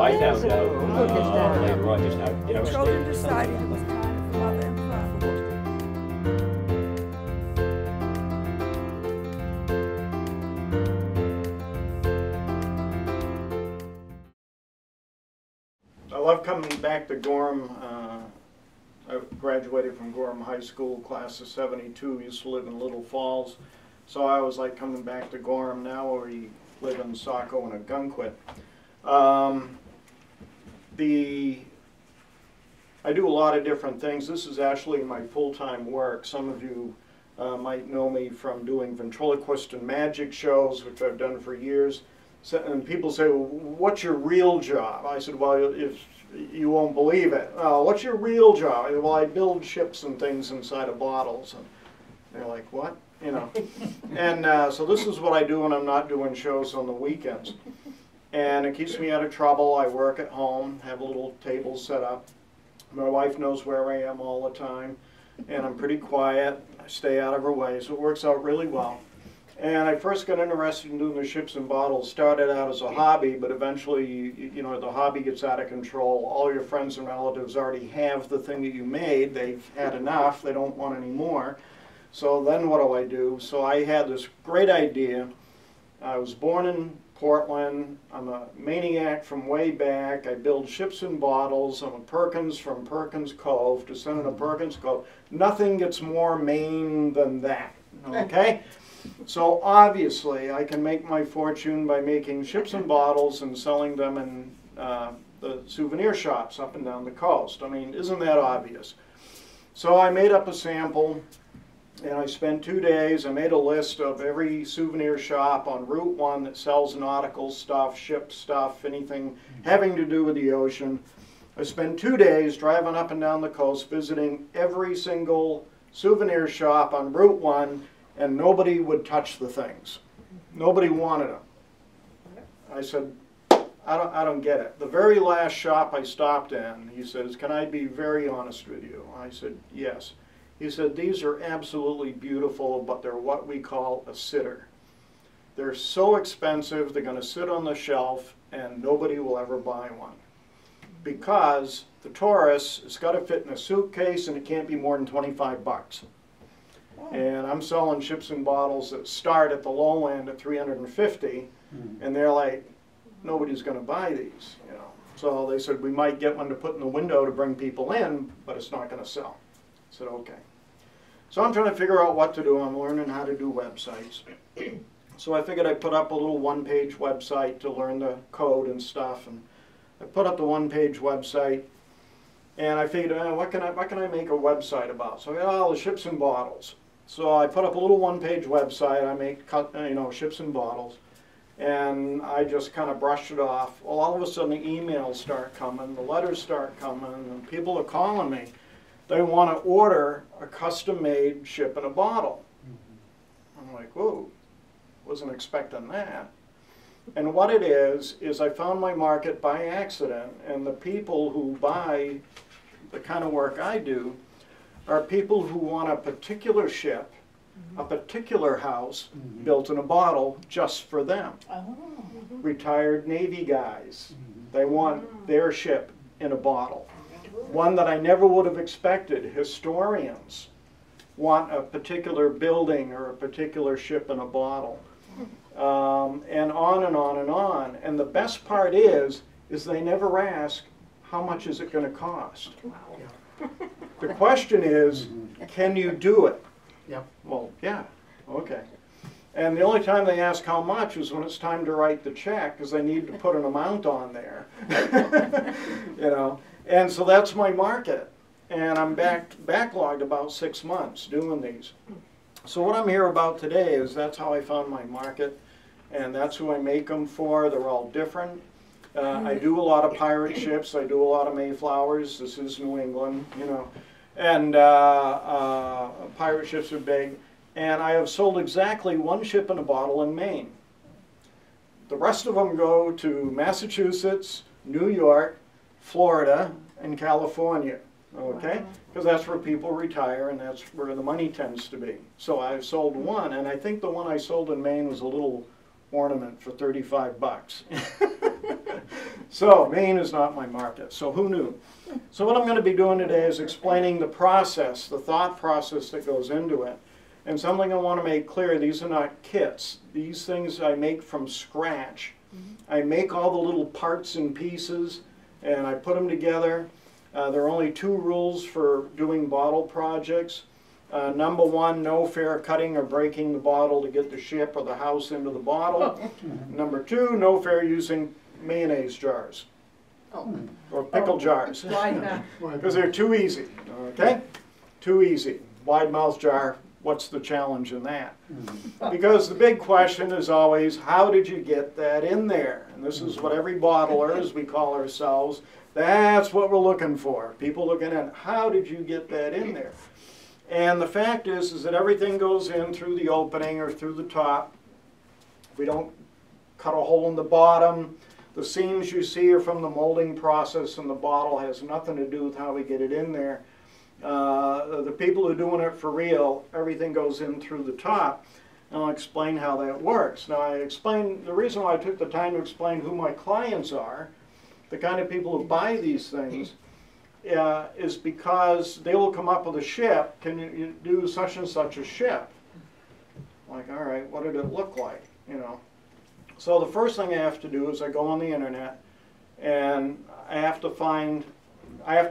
I found out Look at that. later on just how devastating. Children decided it was time for mother and father. I love coming back to Gorham. I graduated from Gorham High School, class of '72, used to live in Little Falls. So I always like coming back to Gorham. Now we live in Saco and Ogunquit. I do a lot of different things. This is actually my full-time work. Some of you might know me from doing ventriloquist and magic shows, which I've done for years. So, and people say, well, what's your real job? I said, well, if you won't believe it. What's your real job? I said, well, I build ships and things inside of bottles. And they're like, what? You know. And so this is what I do when I'm not doing shows on the weekends. And it keeps me out of trouble. I work at home, have a little table set up. My wife knows where I am all the time. And I'm pretty quiet. I stay out of her way, so it works out really well. And I first got interested in doing the ships and bottles. Started out as a hobby, but eventually, you know, the hobby gets out of control. All your friends and relatives already have the thing that you made. They've had enough. They don't want any more. So then what do? So I had this great idea. I was born in Portland. I'm a maniac from way back. I build ships and bottles. I'm a Perkins from Perkins Cove, descendant of Perkins Cove. Nothing gets more Maine than that, okay? So obviously I can make my fortune by making ships and bottles and selling them in the souvenir shops up and down the coast. I mean, isn't that obvious? So I made up a sample and I spent 2 days. I made a list of every souvenir shop on Route 1 that sells nautical stuff, ship stuff, anything having to do with the ocean. I spent 2 days driving up and down the coast visiting every single souvenir shop on Route 1, and nobody would touch the things. Nobody wanted them. I said, I don't get it. The very last shop I stopped in, he says, can I be very honest with you? I said, yes. He said, these are absolutely beautiful, but they're what we call a sitter. They're so expensive, they're going to sit on the shelf, and nobody will ever buy one. Because the tourist, it's got to fit in a suitcase, and it can't be more than 25 bucks. And I'm selling ships and bottles that start at the low end at 350, and they're like, nobody's going to buy these, you know. So they said, we might get one to put in the window to bring people in, but it's not going to sell. I said, okay. So I'm trying to figure out what to do. I'm learning how to do websites. So I figured I'd put up a little one-page website to learn the code and stuff. And I put up the one-page website, and I figured, what can I make a website about? So I got all the ships and bottles. So I put up a little one-page website. I make, you know, ships and bottles, and I just kind of brushed it off. Well, all of a sudden the emails start coming, the letters start coming, and people are calling me. They want to order a custom-made ship in a bottle. I'm like, whoa, wasn't expecting that. And what it is I found my market by accident, and the people who buy the kind of work I do are people who want a particular ship, a particular house built in a bottle just for them. Retired Navy guys, they want their ship in a bottle. One that I never would have expected, historians want a particular building or a particular ship in a bottle. And on and on and on. And the best part is they never ask, how much is it going to cost? The question is, can you do it? Yep. Well, yeah, okay. And the only time they ask how much is when it's time to write the check, because they need to put an amount on there. You know, and so that's my market. And I'm backlogged about 6 months doing these. So what I'm here about today is that's how I found my market, and that's who I make them for. They're all different. I do a lot of pirate ships. I do a lot of Mayflowers. This is New England, you know. And pirate ships are big. And I have sold exactly one ship in a bottle in Maine. The rest of them go to Massachusetts, New York, Florida, and California. Okay? Because that's where people retire, and that's where the money tends to be. So I've sold one, and I think the one I sold in Maine was a little ornament for 35 bucks. So Maine is not my market, so who knew? So what I'm going to be doing today is explaining the process, the thought process that goes into it. And something I want to make clear, these are not kits. These things I make from scratch. I make all the little parts and pieces and I put them together. There are only 2 rules for doing bottle projects. Number 1, no fair cutting or breaking the bottle to get the ship or the house into the bottle. Number 2, no fair using mayonnaise jars or pickle jars because they're too easy. Okay, too easy. Wide mouth jar. What's the challenge in that? Because the big question is always, how did you get that in there? And this is what every bottler, as we call ourselves, that's what we're looking for. People looking at, how did you get that in there? And the fact is that everything goes in through the opening or through the top. We don't cut a hole in the bottom. The seams you see are from the molding process, and the bottle has nothing to do with how we get it in there. The people who are doing it for real, everything goes in through the top. And I'll explain how that works. Now the reason why I took the time to explain who my clients are, the kind of people who buy these things, is because they will come up with a ship. Can you do such and such a ship? Like, all right, what did it look like? You know. So the first thing I have to do is I go on the internet and I have to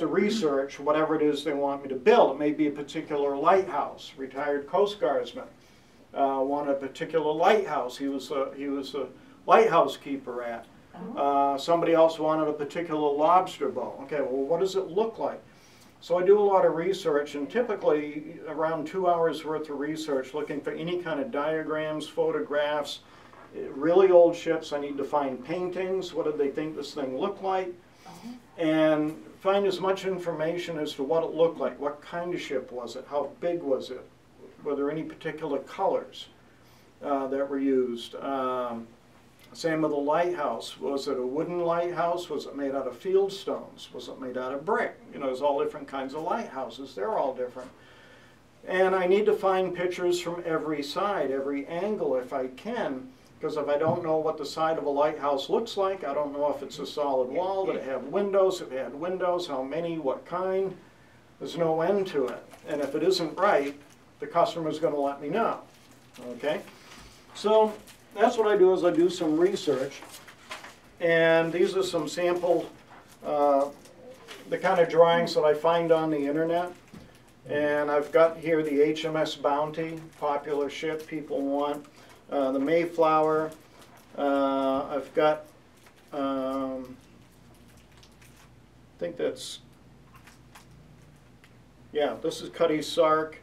research whatever it is they want me to build. It may be a particular lighthouse. Retired Coast Guardsman wanted a particular lighthouse. He was a lighthouse keeper at. Somebody else wanted a particular lobster boat. Okay, well, what does it look like? So I do a lot of research, and typically around 2 hours worth of research looking for any kind of diagrams, photographs, really old ships. I need to find paintings. What did they think this thing looked like? And find as much information as to what it looked like. What kind of ship was it? How big was it? Were there any particular colors that were used? Same with the lighthouse. Was it a wooden lighthouse? Was it made out of field stones? Was it made out of brick? You know, there's all different kinds of lighthouses. They're all different. And I need to find pictures from every side, every angle if I can, because if I don't know what the side of a lighthouse looks like, I don't know if it's a solid wall, did it have windows, if it had windows, how many, what kind, there's no end to it. And if it isn't right, the customer's going to let me know. Okay? So that's what I do, is I do some research, and these are some sample, the kind of drawings that I find on the internet. And I've got here the HMS Bounty, popular ship people want. The Mayflower, I've got, I think that's, yeah, this is Cutty Sark,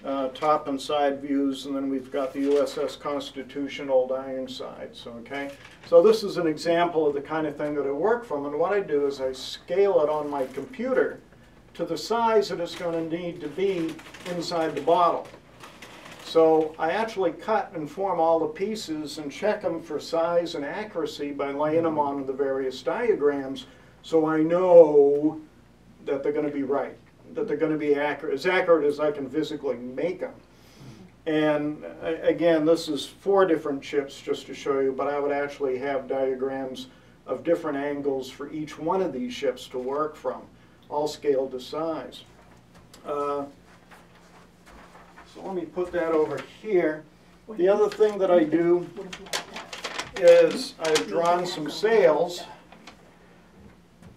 top and side views, and then we've got the USS Constitution, Old Ironsides, okay? So this is an example of the kind of thing that I work from, and what I do is I scale it on my computer to the size that it's going to need to be inside the bottle. So I actually cut and form all the pieces and check them for size and accuracy by laying them on the various diagrams, so I know that they're going to be right, that they're going to be accurate as I can physically make them. And again, this is 4 different ships just to show you, but I would actually have diagrams of different angles for each one of these ships to work from, all scaled to size. So let me put that over here. The other thing that I do is I've drawn some sails.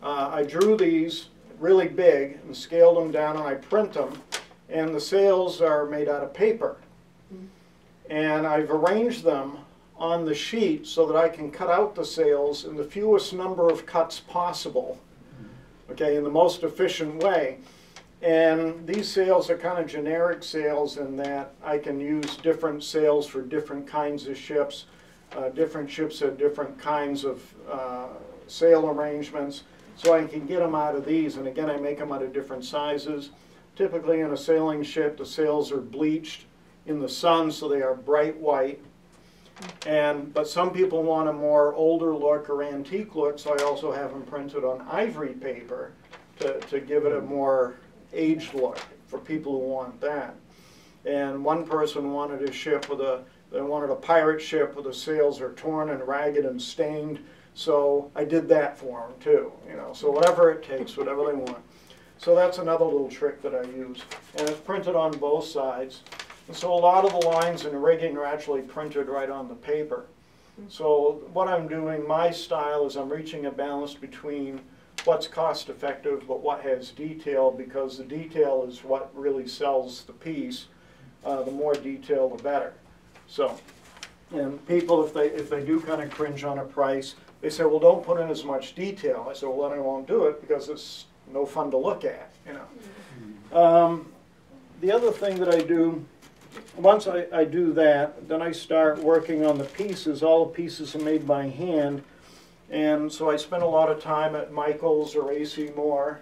I drew these really big and scaled them down, and I print them. And the sails are made out of paper. And I've arranged them on the sheet so that I can cut out the sails in the fewest number of cuts possible, okay, in the most efficient way. And these sails are kind of generic sails in that I can use different sails for different kinds of ships. Different ships have different kinds of sail arrangements, so I can get them out of these. And again, I make them out of different sizes. Typically in a sailing ship, the sails are bleached in the sun, so they are bright white. But some people want a more older look or antique look, so I also have them printed on ivory paper to give it a more aged look for people who want that. And one person wanted a ship with they wanted a pirate ship where the sails are torn and ragged and stained, So I did that for them too, you know. So whatever it takes, whatever they want. So that's another little trick that I use. And it's printed on both sides. And so a lot of the lines in rigging are actually printed right on the paper. So what I'm doing, my style, is I'm reaching a balance between what's cost effective but what has detail, because the detail is what really sells the piece. The more detail, the better. So, and people, if they do kind of cringe on a price, they say, well, don't put in as much detail. I say, well, then I won't do it because it's no fun to look at, you know. The other thing that I do, once I do that, then I start working on the pieces. All the pieces are made by hand, and so I spend a lot of time at Michael's or A.C. Moore,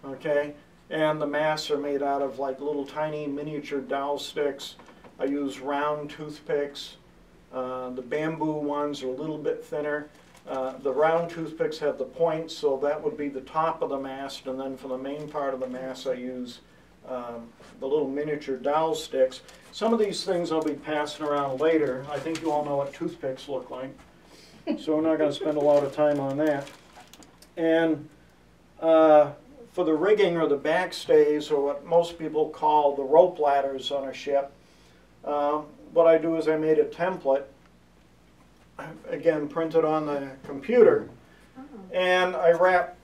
okay? And the masks are made out of like little tiny miniature dowel sticks. I use round toothpicks. The bamboo ones are a little bit thinner. The round toothpicks have the points, so that would be the top of the mast, and then for the main part of the mast I use the little miniature dowel sticks. Some of these things I'll be passing around later. I think you all know what toothpicks look like, so we're not going to spend a lot of time on that. And for the rigging or the backstays, or what most people call the rope ladders on a ship, what I do is I made a template, again printed on the computer, and I wrap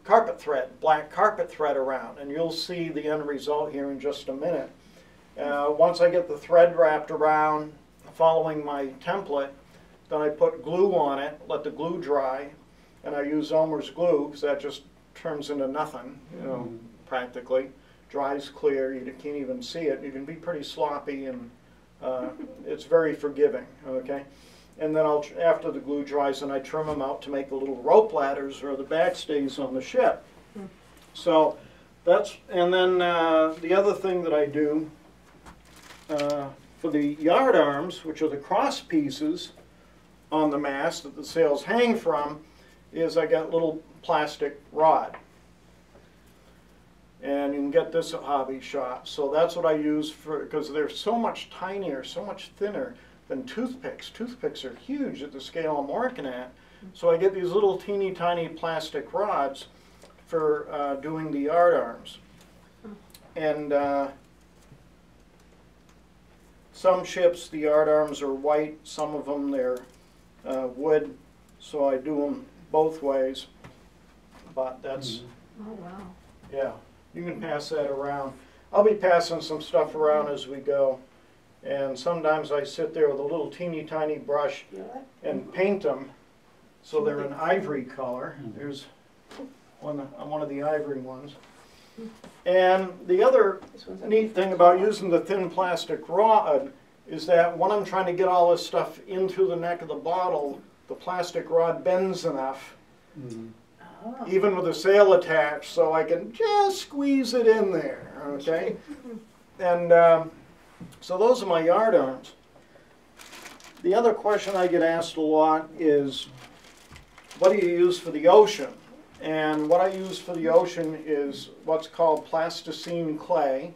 carpet thread, black carpet thread around, and you'll see the end result here in just a minute. Once I get the thread wrapped around following my template, then I put glue on it, let the glue dry, and I use Elmer's glue because that just turns into nothing, you know, practically. Dries clear, you can't even see it. You can be pretty sloppy, and it's very forgiving, okay? And then after the glue dries, and I trim them out to make the little rope ladders or the backstays on the ship. So that's, and then the other thing that I do for the yard arms, which are the cross pieces on the mast that the sails hang from, is I got little plastic rod. And you can get this at hobby shops. So that's what I use for, because they're so much tinier, so much thinner than toothpicks. Toothpicks are huge at the scale I'm working at. So I get these little teeny tiny plastic rods for doing the yard arms. And some ships, the yard arms are white, some of them they're wood, so I do them both ways. But that's, Oh, wow. yeah, you can pass that around. I'll be passing some stuff around as we go. And sometimes I sit there with a little teeny tiny brush and paint them so they're an ivory color. There's one of the ivory ones. And the other neat thing about using the thin plastic rod is that when I'm trying to get all this stuff in through the neck of the bottle, the plastic rod bends enough, even with the sail attached, so I can just squeeze it in there, okay? And so those are my yard arms. The other question I get asked a lot is, what do you use for the ocean? And what I use for the ocean is what's called plasticine clay.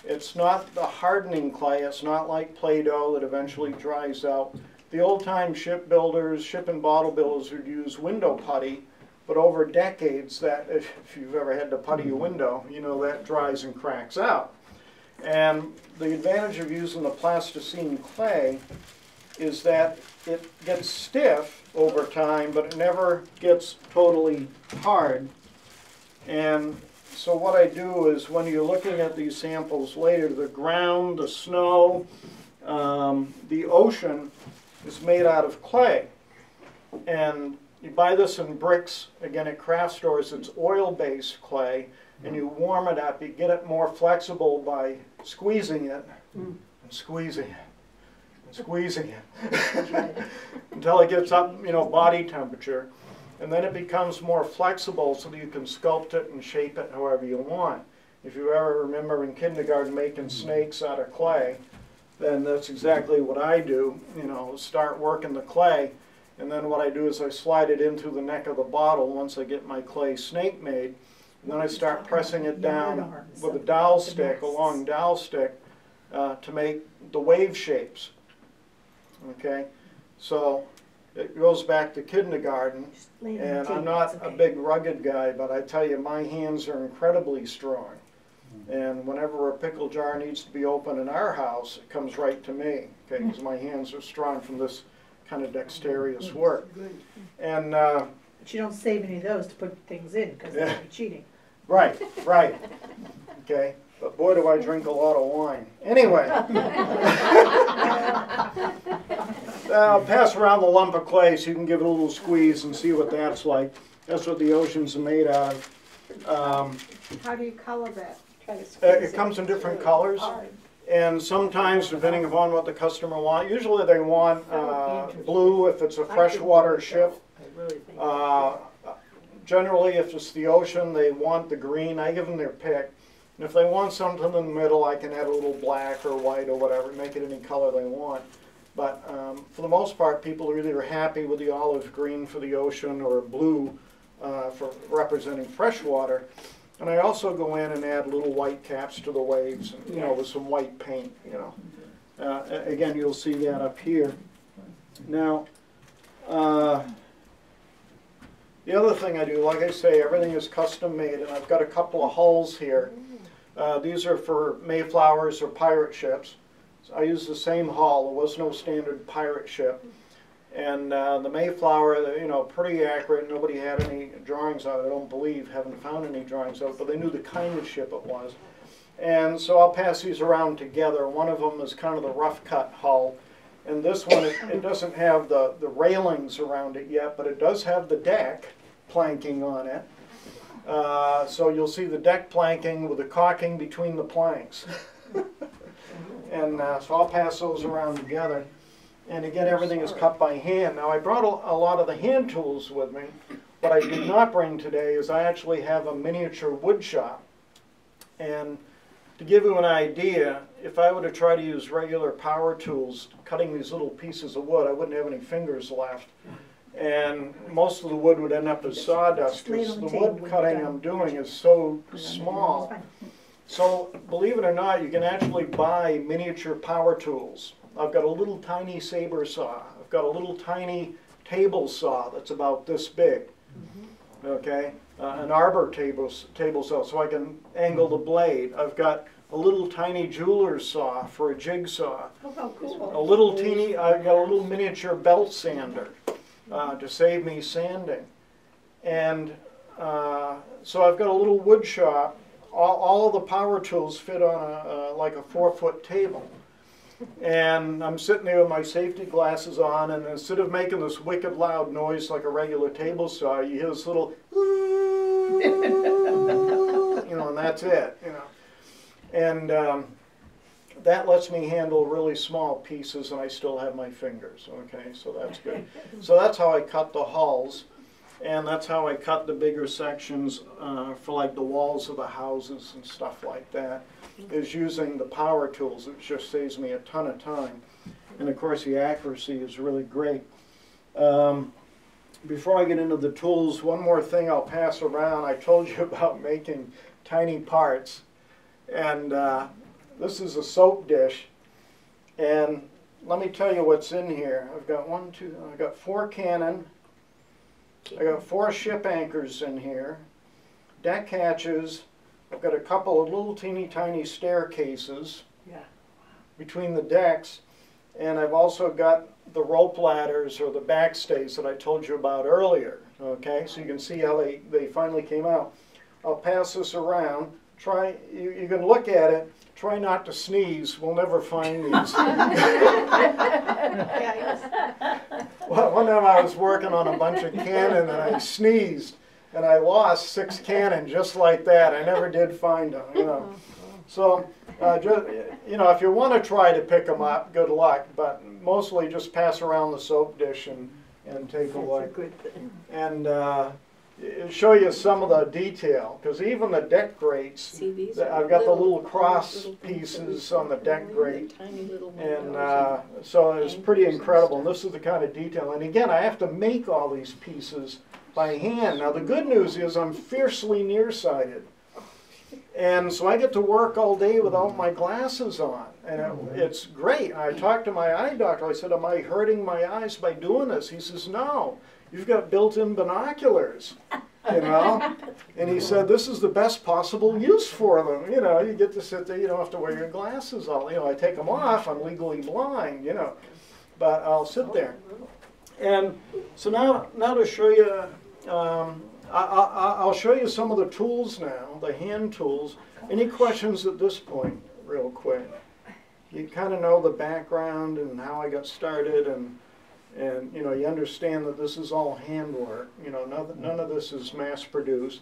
It's not the hardening clay. It's not like Play-Doh that eventually dries out. The old-time shipbuilders, ship and bottle builders would use window putty, but over decades, that, if you've ever had to putty a window, you know that dries and cracks out. And the advantage of using the plasticine clay is that it gets stiff over time, but it never gets totally hard. And so what I do is, when you're looking at these samples later, the ground, the snow, the ocean is made out of clay. And you buy this in bricks, again at craft stores. It's oil-based clay, and you warm it up. You get it more flexible by squeezing it and squeezing it and squeezing it until it gets up, you know, body temperature. And then it becomes more flexible so that you can sculpt it and shape it however you want. If you ever remember in kindergarten making snakes out of clay, then that's exactly what I do. You know, start working the clay, and then what I do is I slide it into the neck of the bottle once I get my clay snake made. And then I start pressing it down with a dowel stick, a long dowel stick, to make the wave shapes. Okay, so it goes back to kindergarten. Just lay it on the And table, I'm not it's a okay. big rugged guy, but I tell you, my hands are incredibly strong. And whenever a pickle jar needs to be opened in our house, it comes right to me, okay, because my hands are strong from this kind of dexterous work. And, But you don't save any of those to put things in, because that would be cheating. right, right, okay, but boy, do I drink a lot of wine. Anyway. I'll pass around the lump of clay so you can give it a little squeeze and see what that's like. That's what the oceans are made out of. How do you color that? It comes in different colors, and sometimes depending upon what the customer wants. Usually they want blue if it's a freshwater ship. Generally, if it's the ocean, they want the green. I give them their pick. And if they want something in the middle, I can add a little black or white or whatever, make it any color they want. But for the most part, people are either happy with the olive green for the ocean or blue for representing freshwater. And I also go in and add little white caps to the waves, you know, with some white paint, you know. Again, you'll see that up here. Now, the other thing I do, like I say, everything is custom made, and I've got a couple of hulls here. These are for Mayflowers or pirate ships. So I use the same hull. There was no standard pirate ship. And the Mayflower, you know, pretty accurate. Nobody had any drawings of it, I don't believe. Haven't found any drawings of it, but they knew the kind of ship it was. And so I'll pass these around together. One of them is kind of the rough cut hull. And this one, it doesn't have the railings around it yet, but it does have the deck planking on it. So you'll see the deck planking with the caulking between the planks. And so I'll pass those around together. And again, everything is cut by hand. Now, I brought a lot of the hand tools with me. What I did not bring today is I actually have a miniature wood shop. And to give you an idea, if I were to try to use regular power tools cutting these little pieces of wood, I wouldn't have any fingers left. And most of the wood would end up as sawdust because the wood cutting I'm doing is so small. So, believe it or not, you can actually buy miniature power tools. I've got a little tiny saber saw. I've got a little tiny table saw that's about this big. Okay? An arbor table saw so I can angle the blade. I've got a little tiny jeweler's saw for a jigsaw. Oh, cool. A little teeny, I've got a little miniature belt sander to save me sanding. And so I've got a little wood shop. All of the power tools fit on like a 4-foot table. And I'm sitting there with my safety glasses on, and instead of making this wicked loud noise like a regular table saw, you hear this little, you know, and that's it, you know. And that lets me handle really small pieces, and I still have my fingers, okay, so that's good. So that's how I cut the hulls, and that's how I cut the bigger sections for like the walls of the houses and stuff like that, is using the power tools. It just saves me a ton of time. And of course the accuracy is really great. Before I get into the tools, one more thing I'll pass around. I told you about making tiny parts. And this is a soap dish. And let me tell you what's in here. I've got I've got 4 cannon. I got 4 ship anchors in here, deck hatches. I've got a couple of little teeny tiny staircases between the decks, and I've also got the rope ladders or the backstays that I told you about earlier. Okay, so you can see how they finally came out. I'll pass this around. You can look at it. Try not to sneeze. We'll never find these. Well, one time I was working on a bunch of cannon and I sneezed and I lost 6 cannon just like that. I never did find them, you know. So, just, you know, if you want to try to pick them up, good luck. But mostly just pass around the soap dish and take a look. That's a good thing. And show you some of the detail, because even the deck grates, I've got the little cross pieces on the deck grate, and so it's pretty incredible. And this is the kind of detail. And again, I have to make all these pieces by hand. Now the good news is I'm fiercely nearsighted, and so I get to work all day without my glasses on. and it's great. I talked to my eye doctor. I said, am I hurting my eyes by doing this? He says, no, you've got built-in binoculars, you know. And he said, this is the best possible use for them. You know, you get to sit there, you don't have to wear your glasses all. You know, I take them off, I'm legally blind, you know, but I'll sit there. And so now to show you, I'll show you some of the tools now, the hand tools. Any questions at this point, real quick? You kind of know the background and how I got started, and you know, you understand that this is all handwork. You know, none of this is mass produced.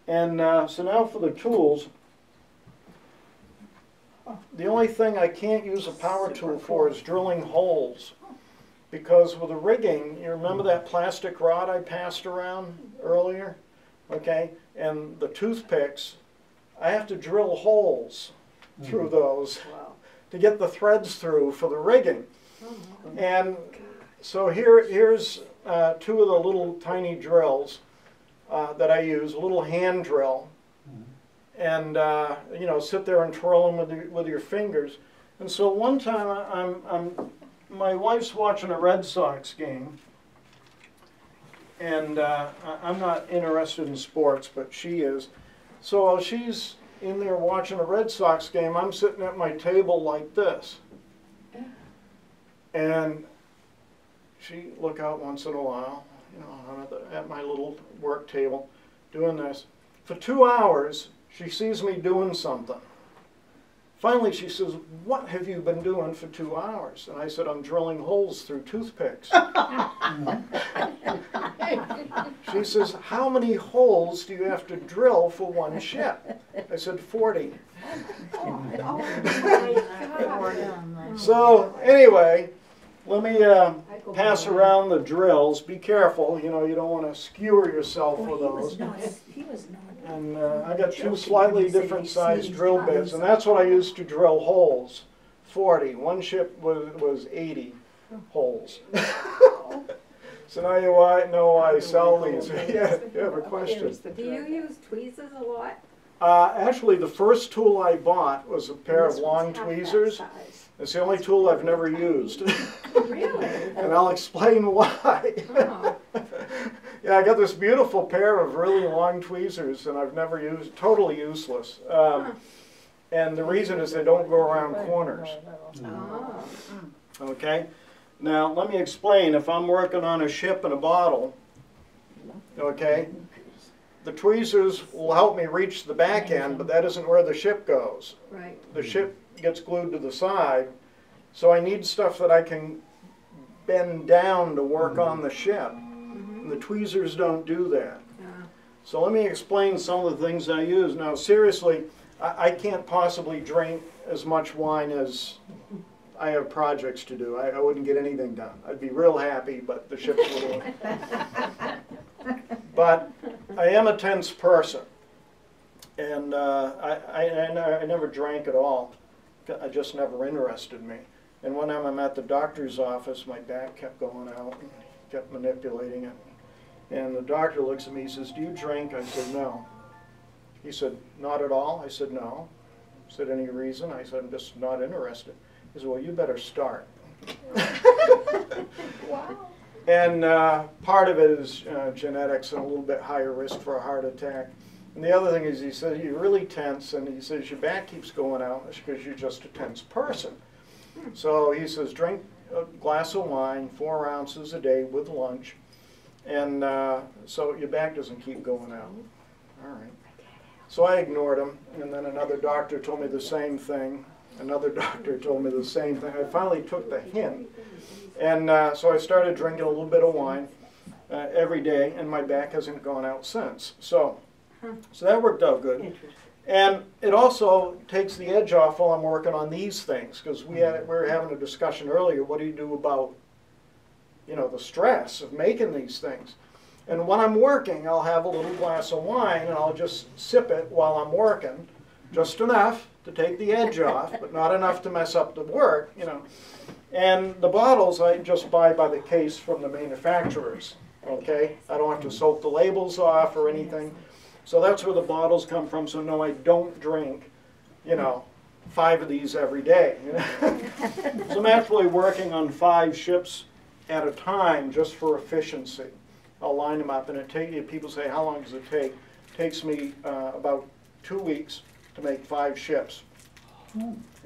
And so now for the tools, the only thing I can't use a power tool for is drilling holes. Because with the rigging, you remember that plastic rod I passed around earlier? Okay, and the toothpicks, I have to drill holes through those to get the threads through for the rigging. And so here's two of the little tiny drills that I use, a little hand drill. And you know, sit there and twirl them with your fingers. And so one time my wife's watching a Red Sox game, and I'm not interested in sports, but she is. So while she's in there watching a Red Sox game, I'm sitting at my table like this. And she look out once in a while, you know, I'm at my little work table doing this. For 2 hours, she sees me doing something. Finally, she says, what have you been doing for 2 hours? And I said, I'm drilling holes through toothpicks. She says, how many holes do you have to drill for one ship? I said, 40. So anyway, let me pass around the drills. Be careful, you know, you don't want to skewer yourself with those. He was not. And I got two slightly different sized drill bits, and that's what I used to drill holes. 40. One ship was 80 holes. So now you know why I sell these. Yeah, you have a question? Do you use tweezers a lot? Actually, the first tool I bought was a pair of long tweezers. It's the only tool I've never used. Really? And I'll explain why. Oh. Yeah, I got this beautiful pair of really long tweezers, and I've never used, totally useless. And the reason is they don't go around corners. Oh. Okay? Now, let me explain. If I'm working on a ship and a bottle, okay, the tweezers will help me reach the back end, but that isn't where the ship goes. Right. The ship gets glued to the side, so I need stuff that I can bend down to work on the ship. And the tweezers don't do that. So let me explain some of the things I use. Now seriously, I can't possibly drink as much wine as I have projects to do. I wouldn't get anything done. I'd be real happy, but the ship's little. But I am a tense person. And I never drank at all. It just never interested me. And one time I'm at the doctor's office, my back kept going out, and kept manipulating it. And the doctor looks at me, he says, do you drink? I said, no. He said, not at all? I said, no. He said, any reason? I said, I'm just not interested. He said, well, you better start. Wow. And part of it is genetics and a little bit higher risk for a heart attack. And the other thing is, he said, you're really tense, and he says, your back keeps going out. That's because you're just a tense person. So he says, drink a glass of wine, 4 ounces a day with lunch, and so your back doesn't keep going out. All right. So I ignored him, and then another doctor told me the same thing. Another doctor told me the same thing. I finally took the hint, and so I started drinking a little bit of wine every day, and my back hasn't gone out since. So that worked out good. And it also takes the edge off while I'm working on these things, because we were having a discussion earlier, what do you do about, you know, the stress of making these things? And when I'm working, I'll have a little glass of wine, and I'll just sip it while I'm working, just enough to take the edge off, but not enough to mess up the work, you know. And the bottles I just buy by the case from the manufacturers, okay? I don't have to soak the labels off or anything. So that's where the bottles come from. So no, I don't drink, you know, 5 of these every day. So I'm actually working on 5 ships at a time just for efficiency. I'll line them up, and people say, how long does it take? It takes me about 2 weeks to make 5 ships.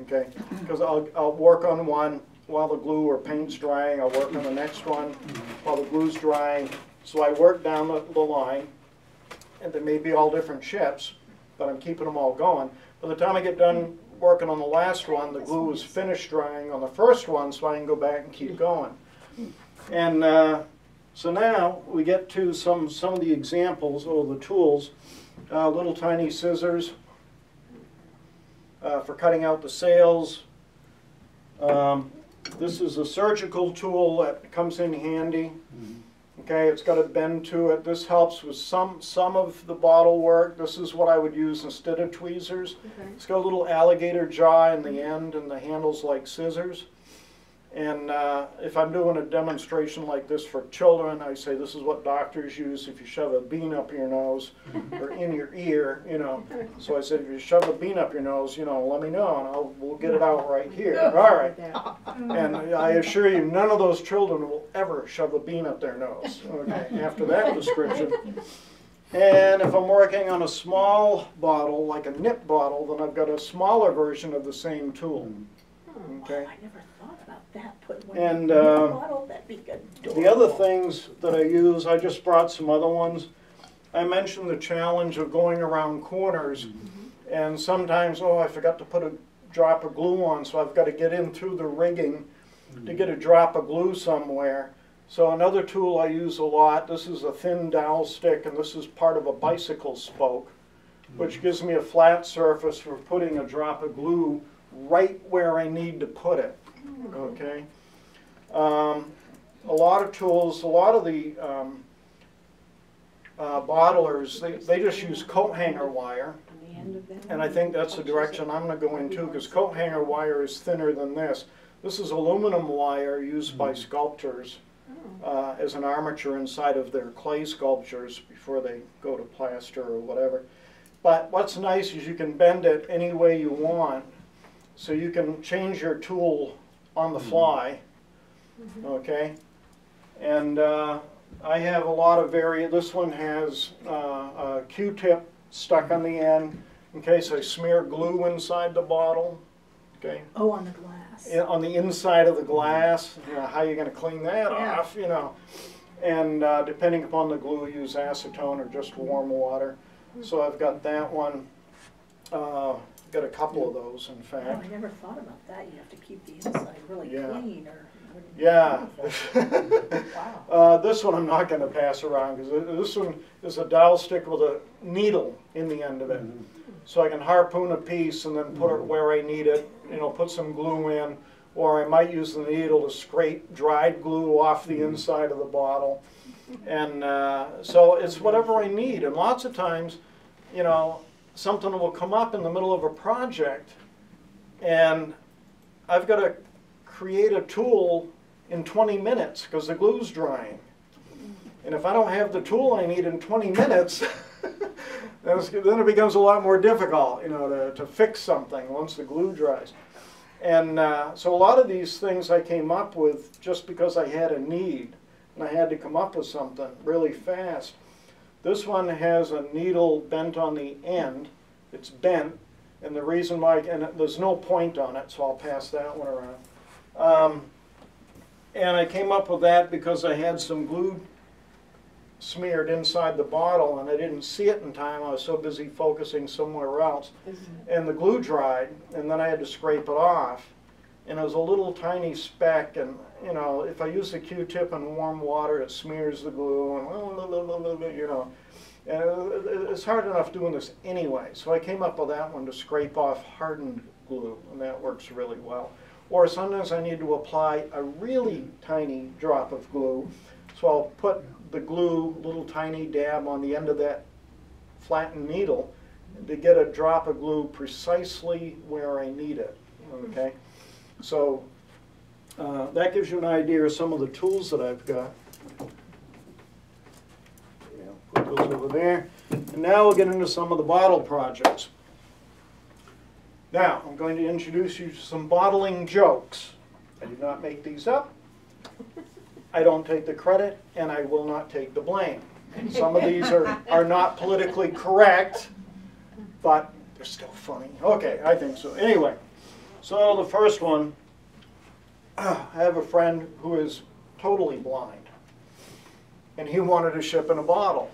Okay, because I'll work on one while the glue or paint's drying. I'll work on the next one while the glue's drying. So I work down the line, and they may be all different ships, but I'm keeping them all going. By the time I get done working on the last one, the glue is finished drying on the first one, so I can go back and keep going. And so now we get to some of the examples of the tools. Little tiny scissors for cutting out the sails. This is a surgical tool that comes in handy. Okay, it's got a bend to it. This helps with some of the bottle work. This is what I would use instead of tweezers. Okay. It's got a little alligator jaw in the end, and the handle's like scissors. And if I'm doing a demonstration like this for children, I say this is what doctors use if you shove a bean up your nose or in your ear, you know. So I said, if you shove a bean up your nose, you know, let me know, and we'll get it out right here. All right. And I assure you, none of those children will ever shove a bean up their nose, okay, after that description. And if I'm working on a small bottle, like a nip bottle, then I've got a smaller version of the same tool. Okay. Oh, I never thought about that. Put one And in a bottle, that'd be good. the other things that I use, I just brought some other ones. I mentioned the challenge of going around corners, and sometimes, oh, I forgot to put a drop of glue on, so I've got to get in through the rigging to get a drop of glue somewhere. So another tool I use a lot, this is a thin dowel stick, and this is part of a bicycle spoke, which gives me a flat surface for putting a drop of glue right where I need to put it, okay? A lot of tools, a lot of the bottlers, they just use coat hanger wire, and I think that's the direction I'm going to go into, because coat hanger wire is thinner than this. This is aluminum wire used by sculptors as an armature inside of their clay sculptures before they go to plaster or whatever. But what's nice is you can bend it any way you want. So you can change your tool on the fly, okay? And I have a lot of this one has a Q-tip stuck on the end in case I smear glue inside the bottle, okay? Oh, on the glass. On the inside of the glass, you know, how are you going to clean that off, you know? And depending upon the glue, use acetone or just warm water. So I've got that one. Got a couple of those, in fact. Oh, I never thought about that. You have to keep the inside really clean, or. Yeah. Wow. This one I'm not going to pass around, because this one is a dowel stick with a needle in the end of it. So I can harpoon a piece and then put it where I need it, you know, put some glue in, or I might use the needle to scrape dried glue off the inside of the bottle. And so it's whatever I need. And lots of times, you know, something will come up in the middle of a project, and I've got to create a tool in 20 minutes because the glue's drying. And if I don't have the tool I need in 20 minutes, then it becomes a lot more difficult, you know, to fix something once the glue dries. And so a lot of these things I came up with just because I had a need, and I had to come up with something really fast. This one has a needle bent on the end. It's bent, and the reason why, and there's no point on it, so I'll pass that one around. And I came up with that because I had some glue smeared inside the bottle, and I didn't see it in time. I was so busy focusing somewhere else. And the glue dried, and then I had to scrape it off. And it was a little tiny speck, and you know, if I use the Q-tip in warm water, it smears the glue, and you know, and it's hard enough doing this anyway. So I came up with that one to scrape off hardened glue, and that works really well. Or sometimes I need to apply a really tiny drop of glue, so I'll put the glue, little tiny dab on the end of that flattened needle to get a drop of glue precisely where I need it, okay? So that gives you an idea of some of the tools that I've got. Yeah, put those over there. And now we'll get into some of the bottle projects. Now, I'm going to introduce you to some bottling jokes. I do not make these up. I don't take the credit, and I will not take the blame. Some of these are not politically correct, but they're still funny. Okay, I think so. Anyway, so the first one, I have a friend who is totally blind, and he wanted a ship in a bottle.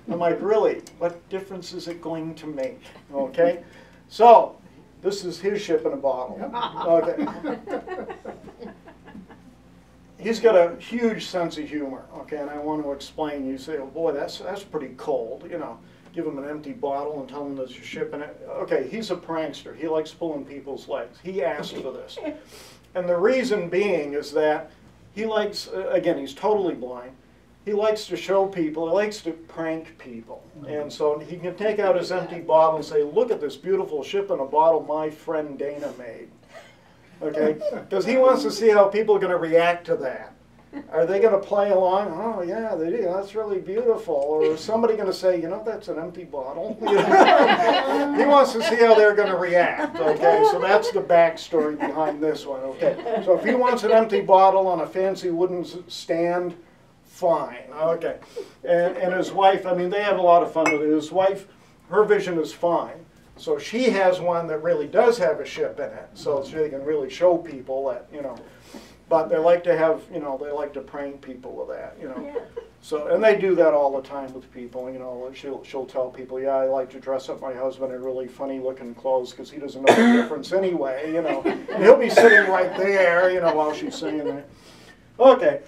I'm like, really? What difference is it going to make? Okay, so this is his ship in a bottle. Okay. He's got a huge sense of humor, okay, and I want to explain. You say, oh boy, that's pretty cold, you know. Give him an empty bottle and tell him there's a ship in it. Okay, he's a prankster. He likes pulling people's legs. He asked for this. And the reason being is that he likes, again, he's totally blind. He likes to show people, he likes to prank people. And so he can take out his empty bottle and say, look at this beautiful ship in a bottle my friend Dana made. Okay? Because he wants to see how people are going to react to that. Are they going to play along? Oh, yeah, they do. That's really beautiful. Or is somebody going to say, you know, that's an empty bottle? You know? He wants to see how they're going to react. Okay, so that's the backstory behind this one. Okay, so if he wants an empty bottle on a fancy wooden stand, fine. Okay, and his wife, I mean, they have a lot of fun with it. His wife, her vision is fine. So she has one that really does have a ship in it, so she can really show people that, you know. But they like to have, you know, they like to prank people with that, you know. Yeah. So, and they do that all the time with people, you know. She'll tell people, yeah, I like to dress up my husband in really funny looking clothes because he doesn't know the difference anyway, you know. And he'll be sitting right there, you know, while she's saying that. Okay,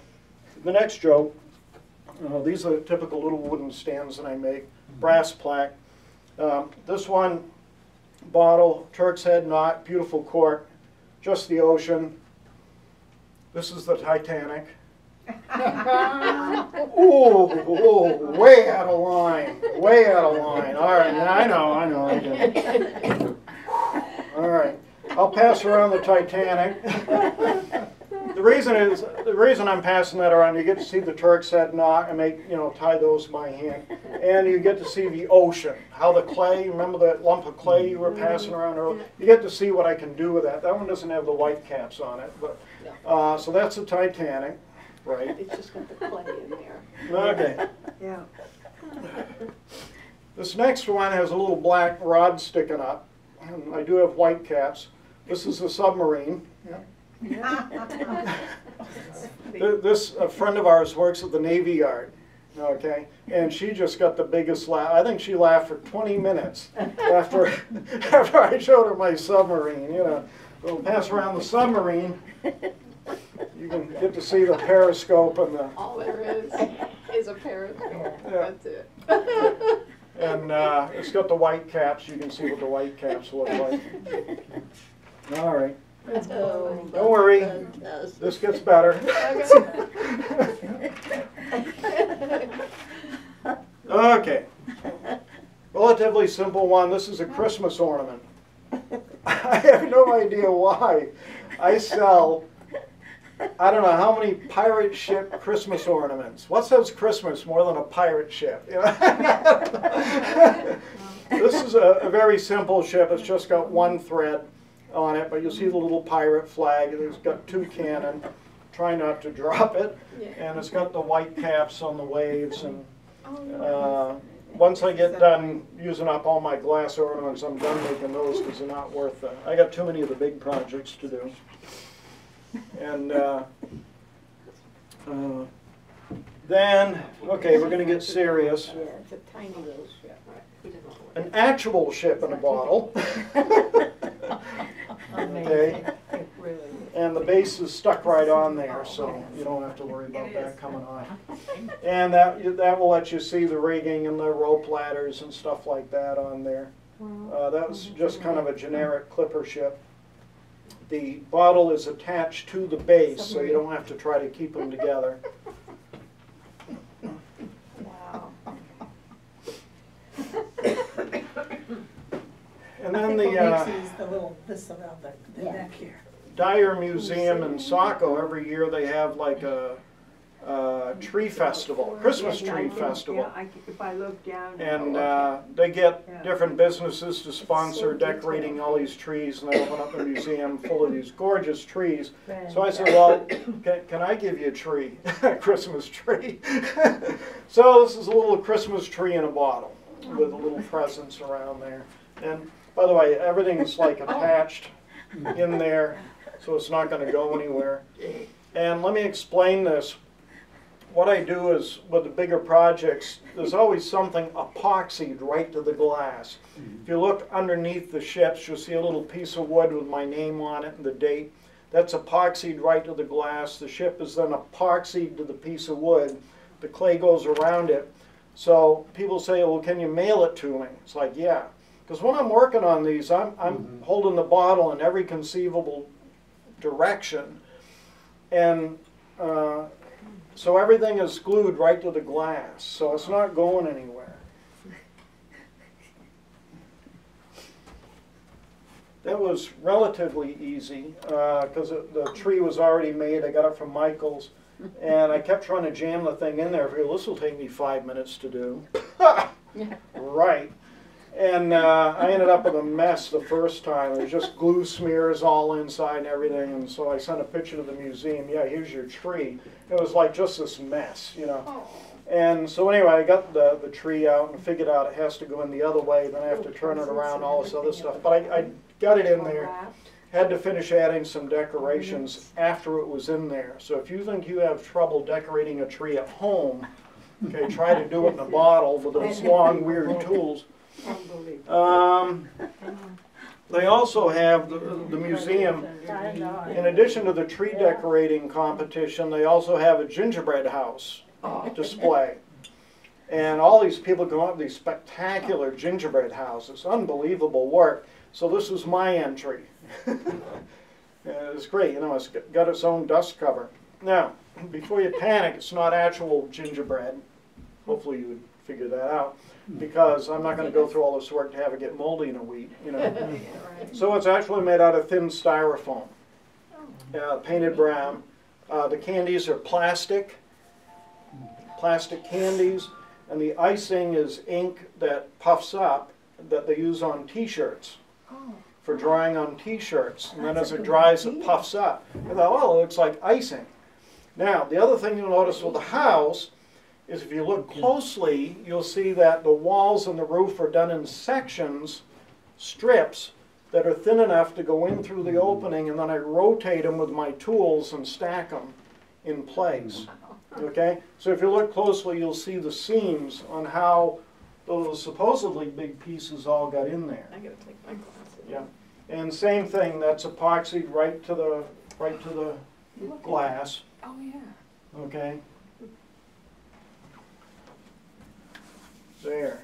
the next joke. These are the typical little wooden stands that I make. Brass plaque. This one, bottle, Turk's Head knot, beautiful cork, just the ocean. This is the Titanic. Ooh, way out of line, way out of line. All right, I know. I get it. All right, I'll pass around the Titanic. The reason I'm passing that around, you get to see the Turk's Head knot and make, you know, tie those by hand, and you get to see the ocean, how the clay. Remember that lump of clay you were passing around earlier? You get to see what I can do with that. That one doesn't have the white caps on it, but so that's the Titanic, right? It's just got the clay in there. Okay. Yeah. This next one has a little black rod sticking up. And I do have white caps. This is a submarine. This a friend of ours works at the Navy Yard, okay, and she just got the biggest laugh. I think she laughed for 20 minutes after I showed her my submarine. You know, we'll pass around the submarine. You can get to see the periscope and the. All there is a periscope. Yeah. That's it. And it's got the white caps. You can see what the white caps look like. All right. Oh, Don't worry, this gets better. Okay, relatively simple one. This is a Christmas ornament. I have no idea why. I sell, I don't know how many pirate ship Christmas ornaments. What says Christmas more than a pirate ship? You know? This is a very simple ship. It's just got one thread on it, but you'll see the little pirate flag, and it's got two cannon. Try not to drop it. And it's got the white caps on the waves. And once I get done using up all my glass ornaments, I'm done making those because they're not worth it. I got too many of the big projects to do. And then, okay, we're going to get serious. Yeah, it's a tiny little ship. An actual ship in a bottle. Okay, and the base is stuck right on there, so you don't have to worry about that coming off. And that will let you see the rigging and the rope ladders and stuff like that on there. That was just kind of a generic clipper ship. The bottle is attached to the base, so you don't have to try to keep them together. Wow. And then the little this around the neck here. Dyer Museum in Saco, every year they have like a tree festival, Christmas tree festival. Yeah, if I look down. And they get Yeah. different businesses to sponsor so decorating detailed. all these trees, and they open up a museum full of these gorgeous trees. So I said, well, can I give you a tree, a Christmas tree? So this is a little Christmas tree in a bottle with a little presents around there. And by the way, everything's like attached in there, so it's not going to go anywhere. And let me explain this. What I do is, with the bigger projects, there's always something epoxied right to the glass. If you look underneath the ships, you'll see a little piece of wood with my name on it and the date. That's epoxied right to the glass. The ship is then epoxied to the piece of wood. The clay goes around it. So people say, well, can you mail it to me? It's like, yeah. Because when I'm working on these, I'm holding the bottle in every conceivable direction. And so everything is glued right to the glass, so it's not going anywhere. That was relatively easy because the tree was already made. I got it from Michael's, and I kept trying to jam the thing in there. I figured, this will take me 5 minutes to do. Right. And I ended up with a mess the first time. There was just glue smears all inside and everything. And so I sent a picture to the museum. Yeah, here's your tree. It was like just this mess, you know. Oh. And so anyway, I got the tree out and figured out it has to go in the other way. Then I have to turn it around, all this other stuff. But I got it in there. Had to finish adding some decorations after it was in there. So if you think you have trouble decorating a tree at home, okay, try to do it in a bottle with those long, weird tools. They also have the museum, in addition to the tree decorating competition, they also have a gingerbread house display. And all these people go up to these spectacular gingerbread houses, unbelievable work. So this is my entry. It's great, you know, it's got its own dust cover. Now, before you panic, it's not actual gingerbread. Hopefully you would figure that out, because I'm not going to go through all this work to have it get moldy in a week, you know. So it's actually made out of thin styrofoam, painted brown. The candies are plastic candies, and the icing is ink that puffs up that they use on T-shirts for drawing on T-shirts. And then as it dries, it puffs up. I thought, oh, it looks like icing. Now, the other thing you'll notice with the house is if you look closely, you'll see that the walls and the roof are done in sections, strips, that are thin enough to go in through the opening, and then I rotate them with my tools and stack them in place. Okay? So if you look closely, you'll see the seams on how those supposedly big pieces all got in there. I gotta take my glasses. Yeah. And same thing, that's epoxied right to the glass. Oh, yeah. Okay? There.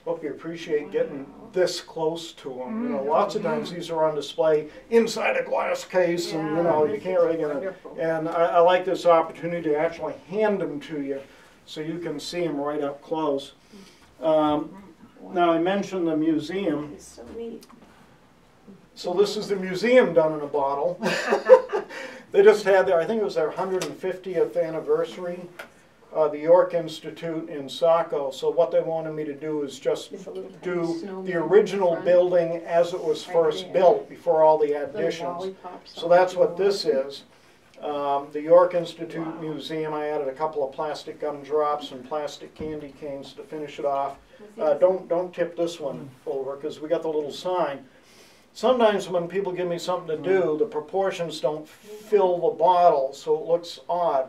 Hope you appreciate getting this close to them. You know, lots of times these are on display inside a glass case, and you know, you can't really get it. And I like this opportunity to actually hand them to you so you can see them right up close. Now I mentioned the museum. It's so neat. So this is the museum done in a bottle. They just had their, I think it was their 150th anniversary. The York Institute in Saco. So what they wanted me to do is just do the original building as it was first built before all the additions. So that's what this is. The York Institute Museum, I added a couple of plastic gumdrops and plastic candy canes to finish it off. Don't tip this one over, because we got the little sign. Sometimes when people give me something to do, the proportions don't fill the bottle, so it looks odd.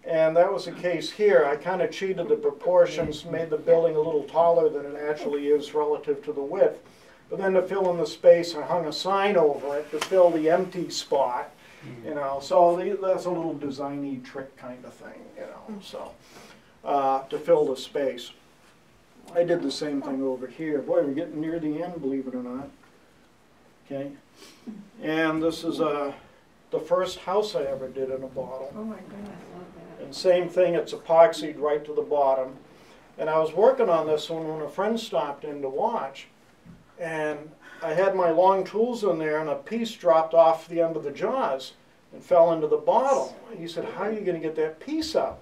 And that was the case here. I kind of cheated the proportions, made the building a little taller than it actually is relative to the width. But then to fill in the space, I hung a sign over it to fill the empty spot. You know, so that's a little designy trick kind of thing, you know, so to fill the space. I did the same thing over here. Boy, we're getting near the end, believe it or not. Okay, and this is the first house I ever did in a bottle. Oh my goodness, I love that. And same thing, it's epoxied right to the bottom. And I was working on this one when a friend stopped in to watch, and I had my long tools in there, and a piece dropped off the end of the jaws. and fell into the bottle. He said, how are you going to get that piece out?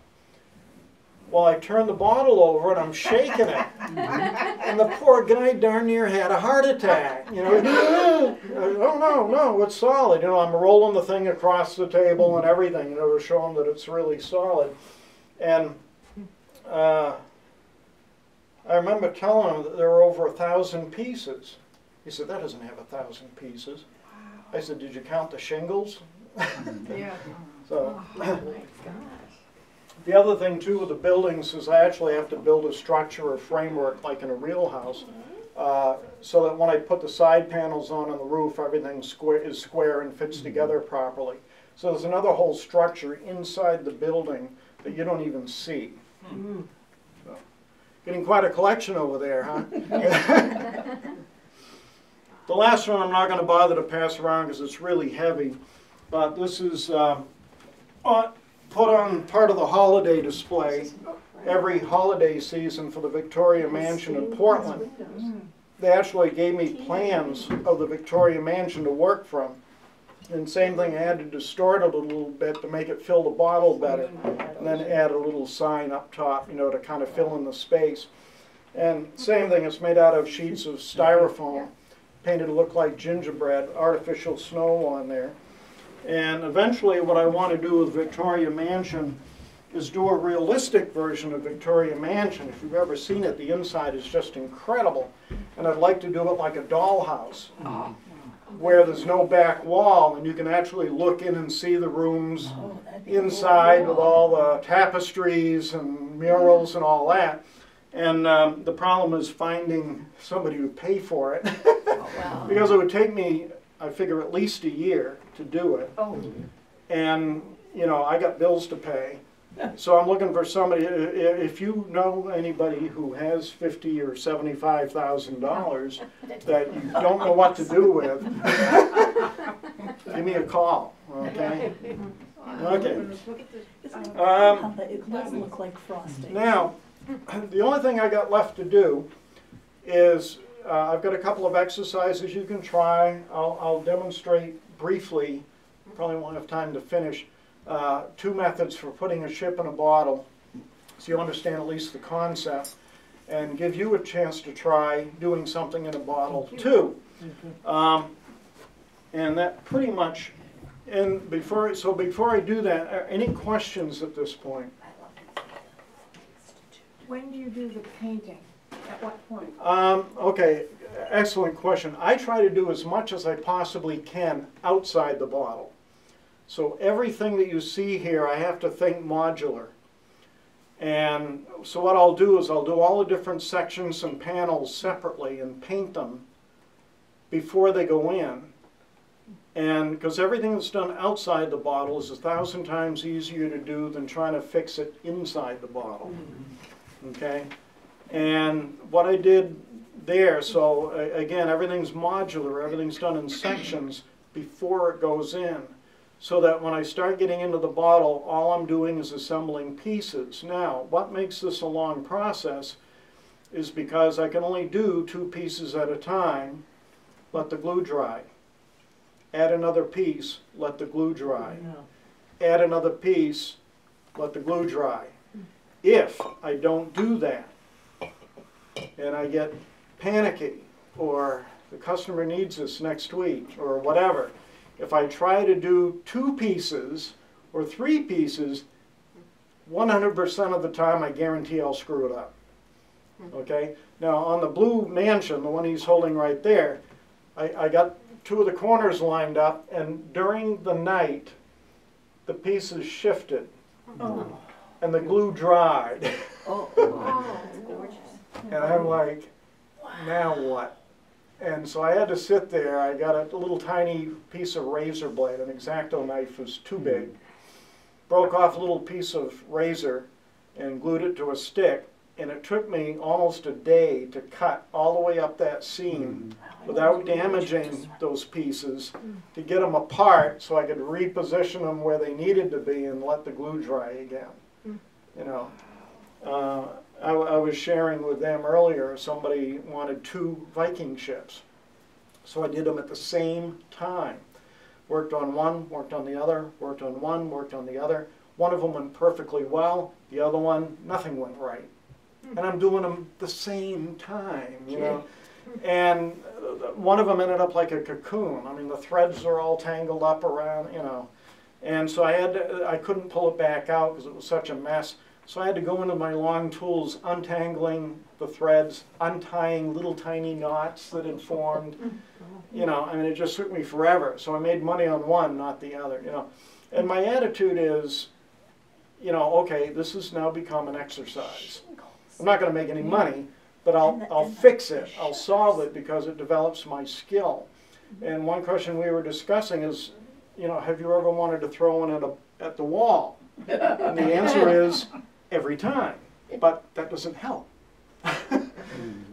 Well, I turned the bottle over and I'm shaking it. And the poor guy darn near had a heart attack. You know, oh no, it's solid. You know, I'm rolling the thing across the table and everything, you know, to show him that it's really solid. And I remember telling him that there were over 1,000 pieces. He said, that doesn't have 1,000 pieces. I said, did you count the shingles? Yeah. So. Oh my gosh. The other thing too with the buildings is I actually have to build a structure or framework like in a real house, so that when I put the side panels on the roof, everything is square and fits together properly. So there's another whole structure inside the building that you don't even see. So, getting quite a collection over there, huh? The last one I'm not going to bother to pass around because it's really heavy, but this is put on part of the holiday display every holiday season for the Victoria Mansion in Portland. They actually gave me plans of the Victoria Mansion to work from. And same thing, I had to distort it a little bit to make it fill the bottle better. And then add a little sign up top, you know, to kind of fill in the space. And same thing, it's made out of sheets of styrofoam, painted to look like gingerbread, artificial snow on there. And eventually what I want to do with Victoria Mansion is do a realistic version of Victoria Mansion. If you've ever seen it, the inside is just incredible. And I'd like to do it like a dollhouse, where there's no back wall, and you can actually look in and see the rooms inside with all the tapestries and murals and all that. And the problem is finding somebody to pay for it, because it would take me, I figure, at least a year to do it. And, you know, I got bills to pay. So I'm looking for somebody, if you know anybody who has $50,000 or $75,000 that you don't know what to do with, give me a call, okay? Okay. It does look like frosting. Now, the only thing I got left to do is I've got a couple of exercises you can try. I'll demonstrate briefly, probably won't have time to finish, 2 methods for putting a ship in a bottle, so you understand at least the concept, and give you a chance to try doing something in a bottle too. And that pretty much, and before I do that, any questions at this point? When do you do the painting? At what point? Okay, excellent question. I try to do as much as I possibly can outside the bottle. So everything that you see here, I have to think modular. And so what I'll do is I'll do all the different sections and panels separately and paint them before they go in. And because everything that's done outside the bottle is 1,000 times easier to do than trying to fix it inside the bottle. Okay? And what I did there, so again, everything's modular, everything's done in sections before it goes in, so that when I start getting into the bottle, all I'm doing is assembling pieces. Now, what makes this a long process is because I can only do 2 pieces at a time, let the glue dry. Add another piece, let the glue dry. Add another piece, let the glue dry. If I don't do that, and I get panicky, or the customer needs this next week, or whatever, if I try to do 2 pieces or 3 pieces, 100% of the time I guarantee I'll screw it up. Okay? Now on the blue mansion, the one he's holding right there, I got 2 of the corners lined up, and during the night the pieces shifted and the glue dried. And I'm like, now what? And so I had to sit there. I got a little tiny piece of razor blade. An X-Acto knife was too big. Broke off a little piece of razor and glued it to a stick. And it took me almost a day to cut all the way up that seam without damaging those pieces, to get them apart so I could reposition them where they needed to be and let the glue dry again. You know, I was sharing with them earlier, somebody wanted 2 Viking ships. So I did them at the same time. Worked on one, worked on the other, worked on one, worked on the other. One of them went perfectly well, the other one, nothing went right. And I'm doing them the same time, you know. And one of them ended up like a cocoon. I mean, the threads are all tangled up around, you know. And so I couldn't pull it back out because it was such a mess. So I had to go into my long tools, untangling the threads, untying little tiny knots that had formed. You know, I mean, it just took me forever. So I made money on one, not the other, you know. And my attitude is, you know, okay, this has now become an exercise. I'm not going to make any money, but I'll fix it. I'll solve it because it develops my skill. And one question we were discussing is, you know, have you ever wanted to throw one at the wall? And the answer is every time, but that doesn't help.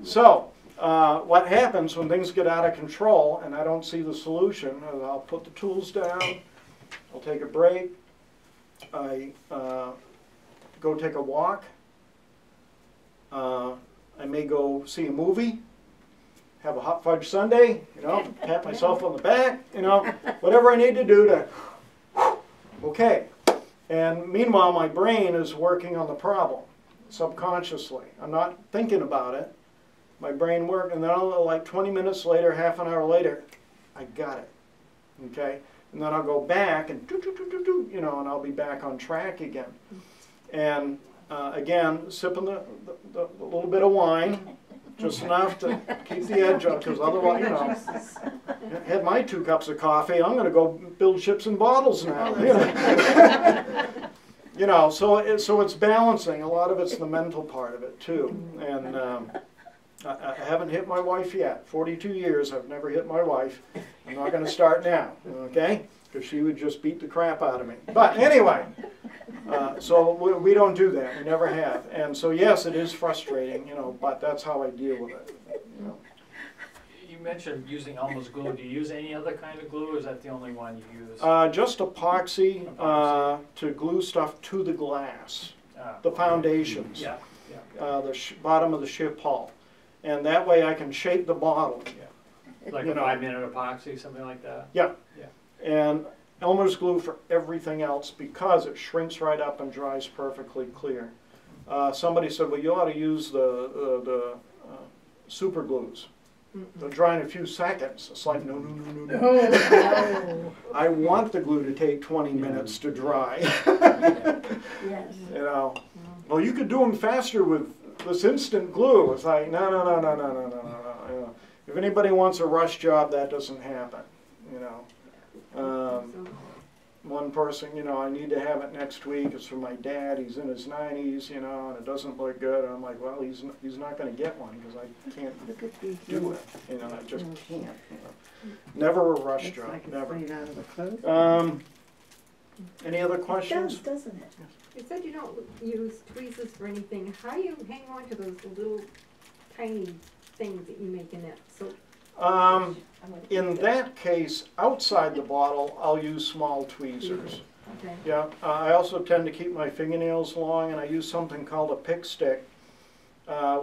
So what happens when things get out of control and I don't see the solution is I'll put the tools down, I'll take a break, I go take a walk, I may go see a movie, have a hot fudge sundae, you know, pat myself on the back, you know, whatever I need to do to, okay. And meanwhile, my brain is working on the problem subconsciously. I'm not thinking about it. My brain works, and then like 20 minutes later, half an hour later, I got it, okay? And then I'll go back and you know, and I'll be back on track again. And again, sipping the little bit of wine, just enough to keep the edge up, because otherwise, you know, I had my 2 cups of coffee, I'm going to go build ships and bottles now. You know, you know, so it's balancing. A lot of it's the mental part of it, too. And I haven't hit my wife yet. 42 years, I've never hit my wife. I'm not going to start now, okay? Because she would just beat the crap out of me. But anyway, so we don't do that. We never have. And so, yes, it is frustrating, you know, but that's how I deal with it. You know. You mentioned using Elmer's glue. Do you use any other kind of glue, or is that the only one you use? Just epoxy, to glue stuff to the glass, the foundations, Yeah, the bottom of the ship hull. And that way I can shape the bottle. yeah. Like You a know. 5-minute epoxy, something like that? Yeah. Yeah. And Elmer's glue for everything else because it shrinks right up and dries perfectly clear. Somebody said, well, you ought to use the super glues. They'll dry in a few seconds. It's like, no, no, no, no, no. No. I want the glue to take 20 minutes to dry. Yes. You know, well, you could do them faster with this instant glue. It's like, no, no, no, no, no, no, no, no. You know, if anybody wants a rush job, that doesn't happen. You know, one person, you know, I need to have it next week. It's for my dad. He's in his 90s, you know, and it doesn't look good. And I'm like, well, he's not going to get one because I can't do it. You know, I just can't. You know. Never a rush job. Like it's Never. made out of the clothes. Any other It questions? does, doesn't it? You said you don't use tweezers for anything. How do you hang on to those little tiny things that you make in that soap? In that case, outside the bottle, I'll use small tweezers. Okay. Yeah, I also tend to keep my fingernails long, and I use something called a pick stick,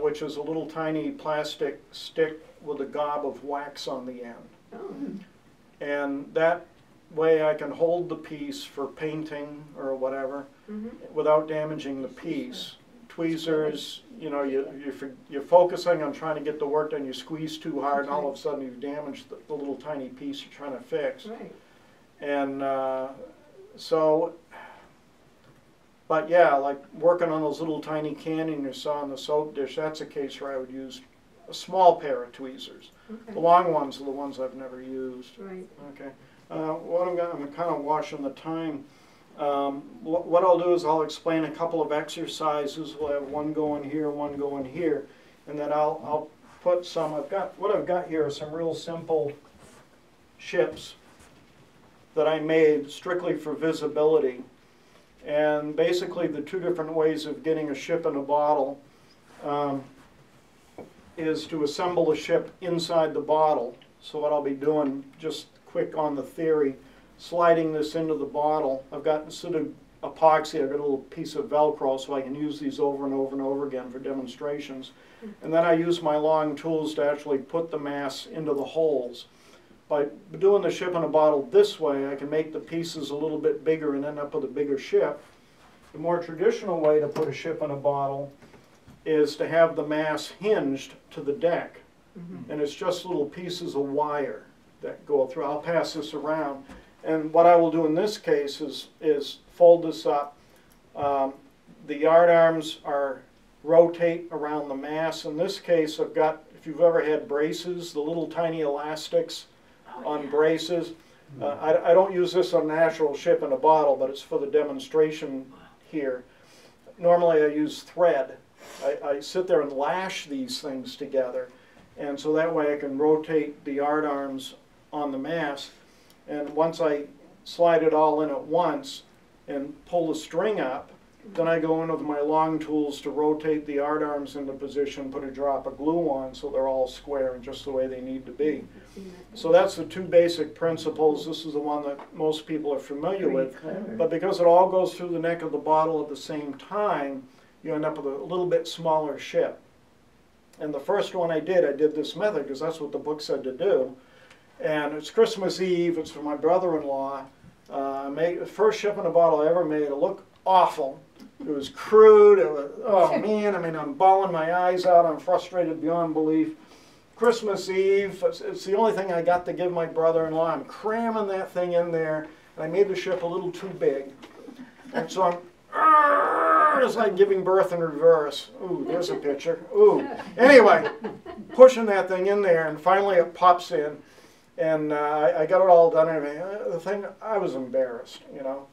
which is a little tiny plastic stick with a gob of wax on the end. Oh. And that way I can hold the piece for painting or whatever without damaging the piece. Tweezers, you know, you're focusing on trying to get the work done, you squeeze too hard, and all of a sudden you've damaged the little tiny piece you're trying to fix. Right. And so, but yeah, like working on those little tiny cannon you saw in the soap dish, that's a case where I would use a small pair of tweezers. Okay. The long ones are the ones I've never used. Right. Okay. I'm kind of watching the time. What I'll do is I'll explain a couple of exercises. We'll have one going here, one going here, and then I'll put some. What I've got here are some real simple ships that I made strictly for visibility. And basically the 2 different ways of getting a ship in a bottle is to assemble a ship inside the bottle. So what I'll be doing, just quick on the theory, sliding this into the bottle. I've got, instead of epoxy, I've got a little piece of Velcro so I can use these over and over and over again for demonstrations. And then I use my long tools to actually put the mass into the holes. by doing the ship in a bottle this way, I can make the pieces a little bit bigger and end up with a bigger ship. The more traditional way to put a ship in a bottle is to have the mass hinged to the deck. And it's just little pieces of wire that go through. I'll pass this around. And what I will do in this case is fold this up. The yard arms rotate around the mass. In this case, I've got, if you've ever had braces, the little tiny elastics on braces. I don't use this on an actual ship in a bottle, but it's for the demonstration here. Normally I use thread. I sit there and lash these things together, and so that way I can rotate the yard arms on the mast, and once I slide it all in at once and pull the string up, then I go in with my long tools to rotate the yard arms into position, put a drop of glue on so they're all square and just the way they need to be. So that's the two basic principles. This is the one that most people are familiar with. But because it all goes through the neck of the bottle at the same time, you end up with a little bit smaller ship. And the first one I did this method because that's what the book said to do. And it's Christmas Eve. It's for my brother-in-law. The first ship in a bottle I ever made. It looked awful. It was crude. It was, oh man, I mean, I'm bawling my eyes out. I'm frustrated beyond belief. Christmas Eve, it's the only thing I got to give my brother-in-law. I'm cramming that thing in there, and I made the ship a little too big. And so it's like giving birth in reverse. Ooh, there's a picture. Ooh. Anyway, pushing that thing in there, and finally it pops in, and I got it all done and everything. The thing, I was embarrassed, you know.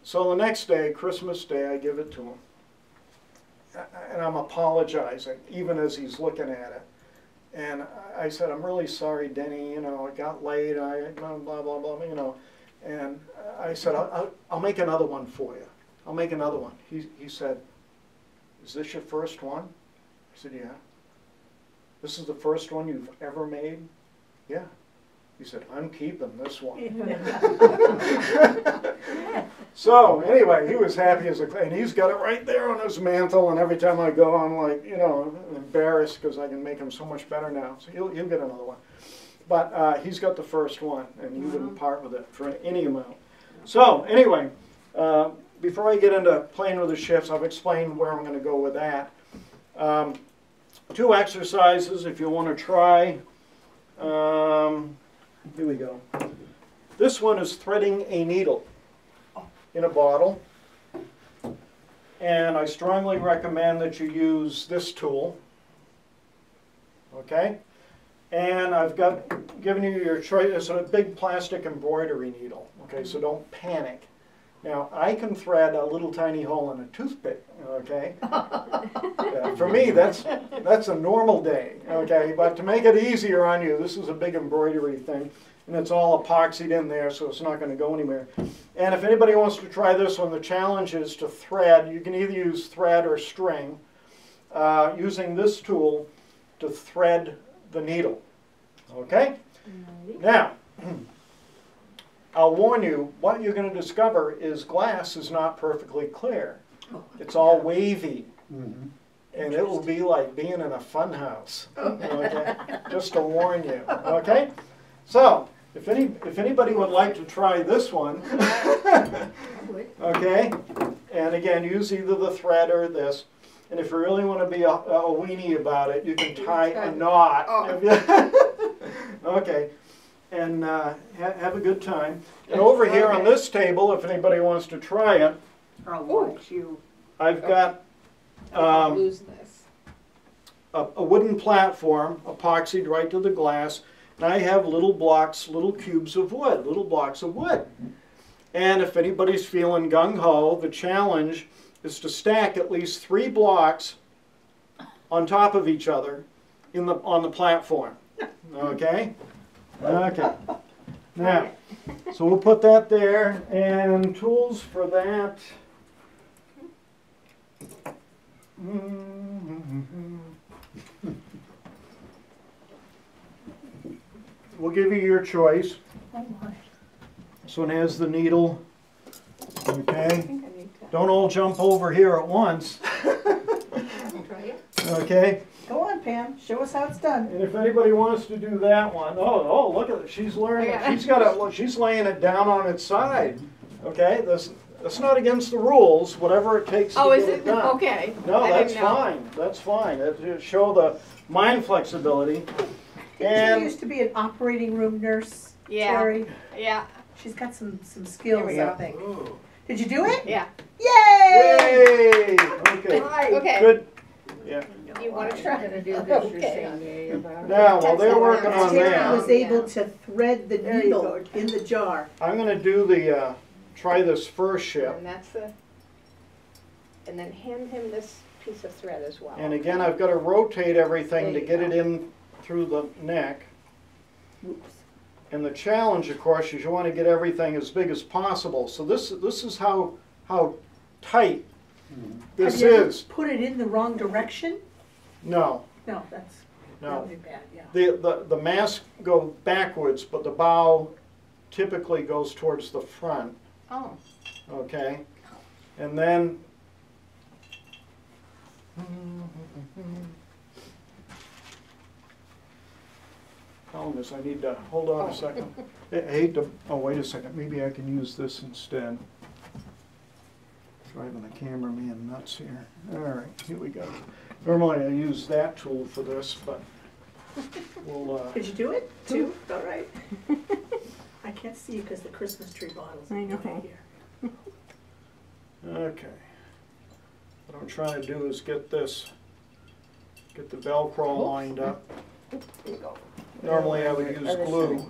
So the next day, Christmas Day, I give it to him. And I'm apologizing, even as he's looking at it. And I said, I'm really sorry, Denny, you know, it got late, blah, blah, blah, blah, you know. And I said, I'll make another one for you. I'll make another one. He said, is this your first one? I said, yeah. This is the first one you've ever made? Yeah. He said, I'm keeping this one. So anyway, he was happy as a, and he's got it right there on his mantle, and every time I go, I'm like, you know, embarrassed because I can make him so much better now. So he'll get another one. But he's got the first one, and he wouldn't part with it for any amount. So anyway, before I get into playing with the ships, I've explained where I'm going to go with that. 2 exercises if you want to try. Here we go. This one is threading a needle in a bottle. And I strongly recommend that you use this tool. Okay? And I've given you your choice. It's a big plastic embroidery needle. Okay, so don't panic. Now, I can thread a little tiny hole in a toothpick, okay? For me, that's a normal day, okay? But to make it easier on you, this is a big embroidery thing, and it's all epoxied in there, so it's not going to go anywhere. And if anybody wants to try this one, the challenge is to thread. You can either use thread or string, using this tool to thread the needle, okay? Now, I'll warn you, what you're going to discover is glass is not perfectly clear. It's all wavy. And it will be like being in a fun house. Okay? Just to warn you. Okay? So, if anybody would like to try this one, okay? And again, use either the thread or this. And if you really want to be a weenie about it, you can tie a knot. Okay. And have a good time. And over here on this table, if anybody wants to try it, I'll watch you. I've got Lose this. a wooden platform epoxied right to the glass, and I have little blocks, little cubes of wood, little blocks of wood. And if anybody's feeling gung-ho, the challenge is to stack at least 3 blocks on top of each other on the platform. Okay? Okay. Now, so we'll put that there, and tools for that. We'll give you your choice. This one has the needle. Okay. Don't all jump over here at once. Try it. Okay. Go on, Pam, show us how it's done. And if anybody wants to do that one, oh, look at it, she's learning, Yeah. she's laying it down on its side. Okay, that's not against the rules, whatever it takes to Oh, get is it it? done. Okay. No, I that's didn't know. fine, that's fine, it show the mind flexibility. Didn't And- you used to be an operating room nurse, Yeah. Terry? Yeah, She's got some skills, we I go. think. Ooh. Did you do it? yeah. Yay! Yay! Okay, Okay. good, yeah. You wanna try? Gonna do this your same day about. Now, while they're working on Terry that, was able to thread the There you needle go. in the jar. I'm gonna do the, try this first ship. And that's the, and then hand him this piece of thread as well. And again, I've got to rotate everything to There you get it go. in through the neck. Oops. And the challenge, of course, is you want to get everything as big as possible. So this is how tight this Have you ever is. put it in the wrong direction? No, No, that no. would be bad, yeah. The mast goes backwards, but the bow typically goes towards the front. Oh. Okay, and then. Problem is, I need to, hold on a second. I hate to, oh, wait a second, maybe I can use this instead. Driving the cameraman nuts here. All right, here we go. Normally I use that tool for this, but we'll, Did you do it too? All right. I can't see you because the Christmas tree bottles I know. right here. okay. What I'm trying to do is get this, get the Velcro lined up. There you go. Normally I would use Other glue. side.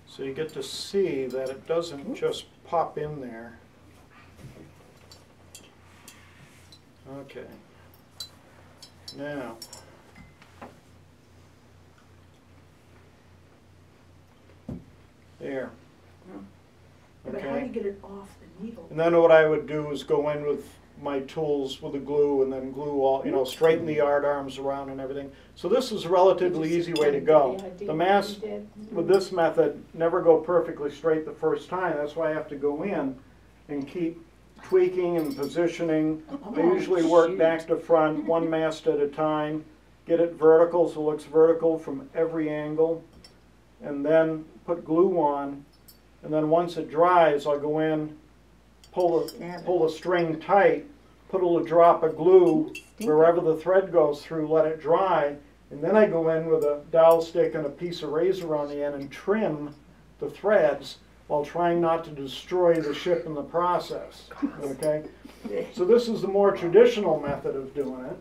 So you get to see that it doesn't just pop in there. Okay. Now. There. But how do you get it off the needle? And then what I would do is go in with my tools with the glue and then glue all, you know, straighten the yard arms around and everything. So this is a relatively easy way to go. The mast with this method never go perfectly straight the first time. That's why I have to go in and keep tweaking and positioning. I usually work back to front, one mast at a time, get it vertical so it looks vertical from every angle, and then put glue on. And then once it dries, I'll go in, pull the string tight, put a little drop of glue wherever the thread goes through, let it dry, and then I go in with a dowel stick and a piece of razor on the end and trim the threads while trying not to destroy the ship in the process. Okay? So this is the more traditional method of doing it.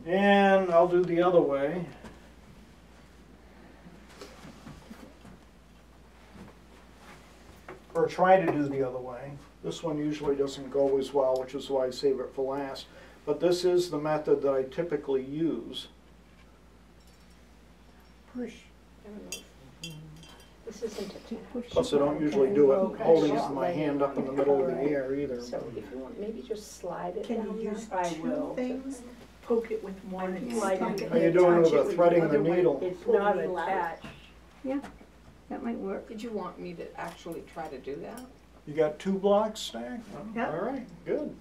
And I'll do the other way. Or try to do the other way. This one usually doesn't go as well, which is why I save it for last. But this is the method that I typically use. Push. This isn't attached. Plus I don't usually do it holding it my hand up in the middle of the air either. So if you want, maybe just slide it Can down you there. use I two will. things? Poke it with one and Slide stick it. it. How you doing with Attach the it threading the other way. needle? It's Pull the not needle out. attached. That might work. Did you want me to actually try to do that? You got 2 blocks stacked? Yeah. All right, good.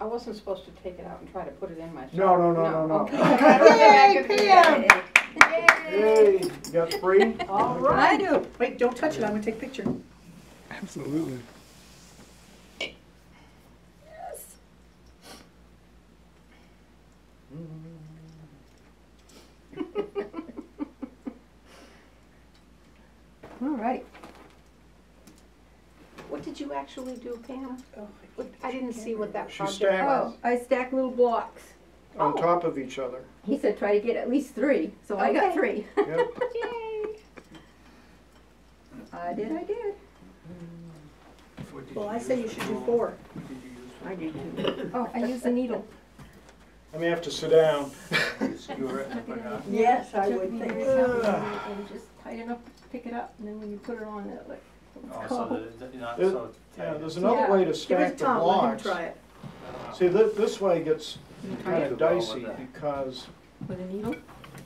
I wasn't supposed to take it out and try to put it in myself. No. Okay. Yay, Pam! Yay, you got 3? All I right. do. Wait, don't touch it, I'm gonna take a picture. Absolutely. All right. What did you actually do, Pam? Oh, I didn't see what that She project stacked was. Oh, I stack little blocks. on Oh. top of each other. He said try to get at least 3, so I got Okay. 3. Yep. Yay! I did. What did Well, you I use say you for should do glue? 4. What did you use for I glue? did too. Oh, I used the needle. I may have to sit down. You skewer it and put it on? Yes, I Took would me think very so. carefully and just tight enough to pick it up, and then when you put it on, it like Also, that you're not It- so Yeah, tight. there's another Yeah, way to Give it stack to the Tom, let him blocks. try it. See, this way gets kind of dicey because With a needle?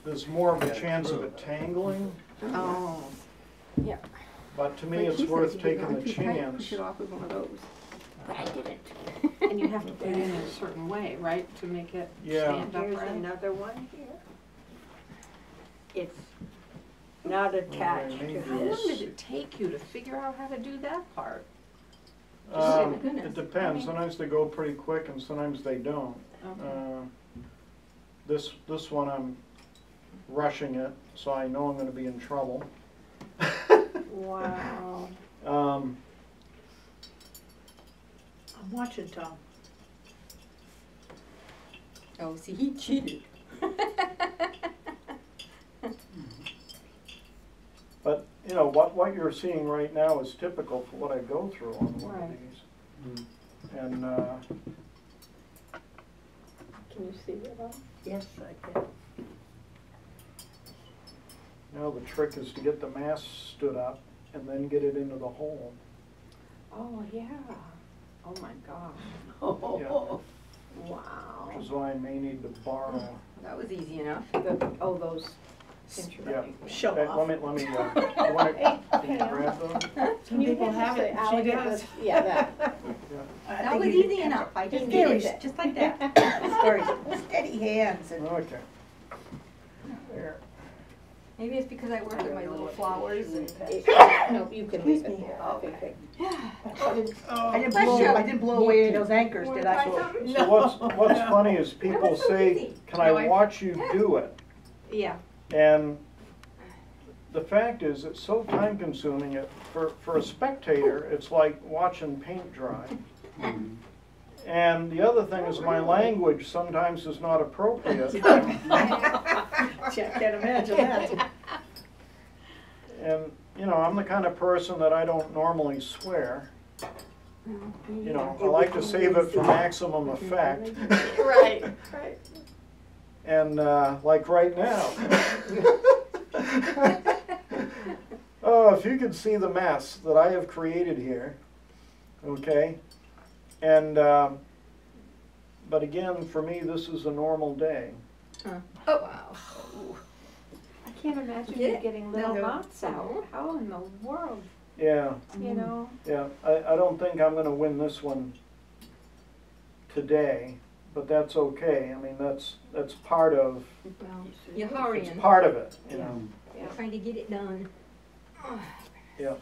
there's more of a chance of it tangling. Oh, But to me, Like it's he said, worth if you taking go the too tight, chance. push it off with one of those. But I didn't. and you have to put it in a certain way, right, to make it Yeah. stand Here's upright? another one here. It's not attached maybe to How long this. did it take you to figure out how to do that part? Oh my It goodness. depends. Sometimes they go pretty quick and sometimes they don't. Okay. This one I'm rushing it, so I know I'm gonna be in trouble. Wow. Um, I'm watching Tom. Oh, see, he cheated. But, you know, what you're seeing right now is typical for what I go through on one of Right. these. And, Can you see it all? Yes, I can. now the trick is to get the mast stood up and then get it into the hole. Oh, yeah. Oh, my gosh. Oh, Which wow. is why I may need to borrow. That was easy enough. Oh, those pinch Yeah. Show Let off. me, you wanna, can you grab those? Some people have it, she does. Yeah, that. Yeah. That was easy enough. I just did it, just like that. Very steady hands and. Okay. There. Maybe it's because I work with my little flowers and. No, you can leave it there. Okay. I didn't blow away any of those anchors, did I? So what's funny is people was so say, easy. can I watch you do it? Yeah. And the fact is, it's so time consuming, for a spectator, it's like watching paint dry. And the other thing is my language sometimes is not appropriate. Gee, I can't imagine that. And, you know, I'm the kind of person that I don't normally swear. You know, I like to save it for maximum effect. Right, right. And, like right now. Oh, if you could see the mess that I have created here, okay? And, but again, for me, this is a normal day. Oh, wow. I can't imagine Get you it? getting little No. knots out. How in the world, Yeah, you know? yeah. I don't think I'm gonna win this one today, but that's okay. I mean, that's part of, Well, you're it's hurrying. part of it, you know? You're trying to get it done. Yeah.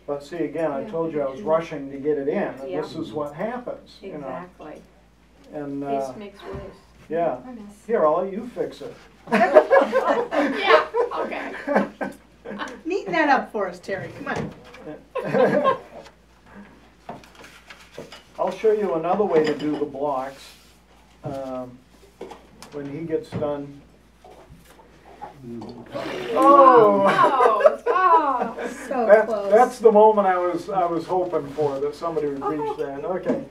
But see, again, I told you I was rushing to get it in, and Yeah. this is what happens, you know? Exactly. And, This makes ways. yeah. Goodness. Here, I'll let you fix it. Yeah, okay. Neaten that up for us, Terry, come on. I'll show you another way to do the blocks, when he gets done. Oh! Oh, So That's the moment I was hoping for, that somebody would reach that. Okay.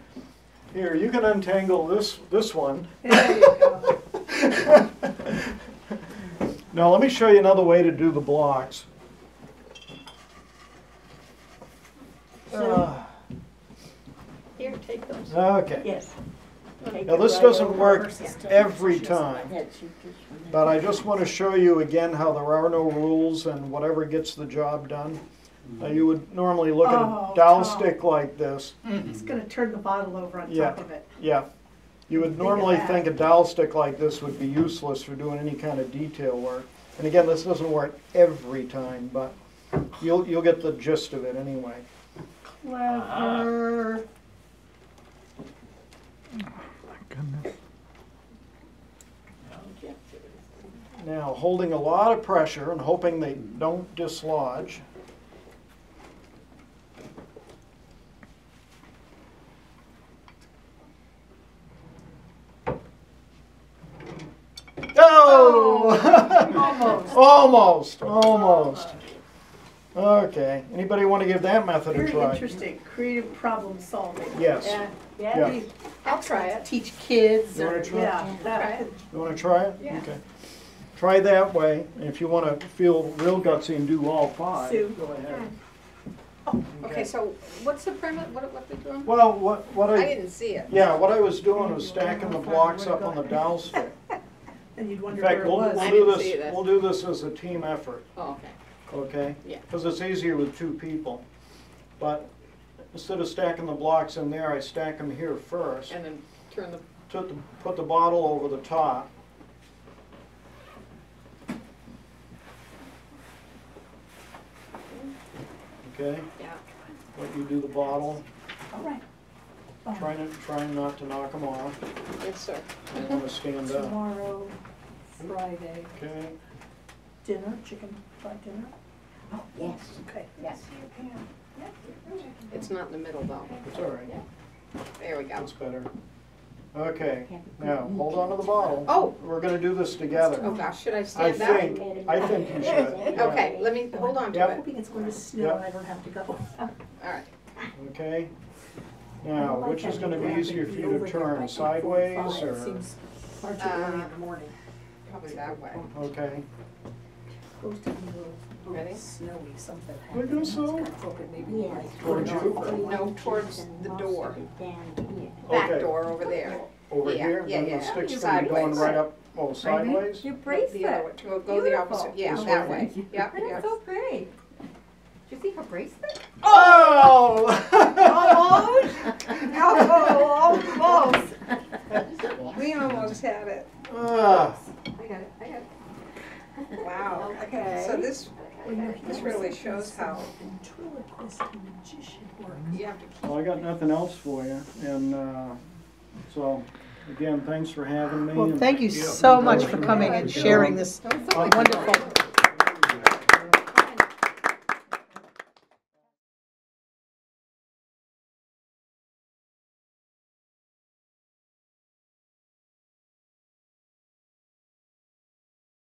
Here, you can untangle this one. There you go. Now, let me show you another way to do the blocks. Here, take those. Okay. Yes. Take Now, it this right doesn't over. work every time, but I just want to show you again how there are no rules and whatever gets the job done. You would normally look at Oh, a dowel Tom. stick like this. He's gonna turn the bottle over on Yeah. top of it. Yeah. You would Think of normally that. think a dowel stick like this would be useless for doing any kind of detail work. And again, this doesn't work every time, but you'll get the gist of it anyway. Clever. Goodness. Now, holding a lot of pressure and hoping they don't dislodge. Oh! Almost. Okay. Anybody want to give that method a Very try? interesting, creative problem solving. Yes. Yeah, I'll try it. Teach kids You wanna or, try? yeah. Try it. You want to try it? Yeah. Okay. Try that way. And if you want to feel real gutsy and do all five, Sue. go ahead. Okay, so what's the premise, what they doing? Well, what I I, didn't see it. yeah, what I was doing was stacking the blocks up on the dowel stick. And you'd In wonder fact, where it we'll was. I do didn't see this, this. we'll do this as a team effort, Oh, okay. okay? Yeah. Because it's easier with two people. But instead of stacking the blocks in there, I stack them here first. And then turn the, Put the bottle over the top. Okay, yeah. let you do the bottle. All right. Trying not to knock them off. Yes, sir. I want to stand up. Tomorrow, Friday, Okay. dinner, chicken fried dinner. Oh, yes, Okay. yes. It's not in the middle though. It's all right. There we go. That's better. Okay. Now hold on to the bottle. Oh. We're going to do this together. Oh gosh, should I I stand up? think you should. Yeah. Okay, let me, hold on to Yep. it. Hoping it's going to snow and I don't have to go. All right. Okay. Now, which is going to be easier for you to turn, sideways It or? seems far too early in the morning. Probably that way. Okay. Supposed to be a little Ready? snowy, something I happened. guess so. It's kind of hoping maybe like Towards you? No, towards the door. Okay. Back door over there. Over Yeah, here? yeah, Then yeah. the stick's going to be going Sideways. right up, oh, sideways? Your The other way, bracelet. to go the opposite, yeah, This that way? way. Yep, That's yep. so pretty. Did you see her bracelet? Oh! Almost. We almost had it. Ah, I got it. Wow. Okay. So this really shows how Ventriloquist magician work. you have to keep. well, I got nothing else for you, and, so, again, thanks for having me. Well, and- thank you Yeah. so much for coming and sharing this That was so Uh, much wonderful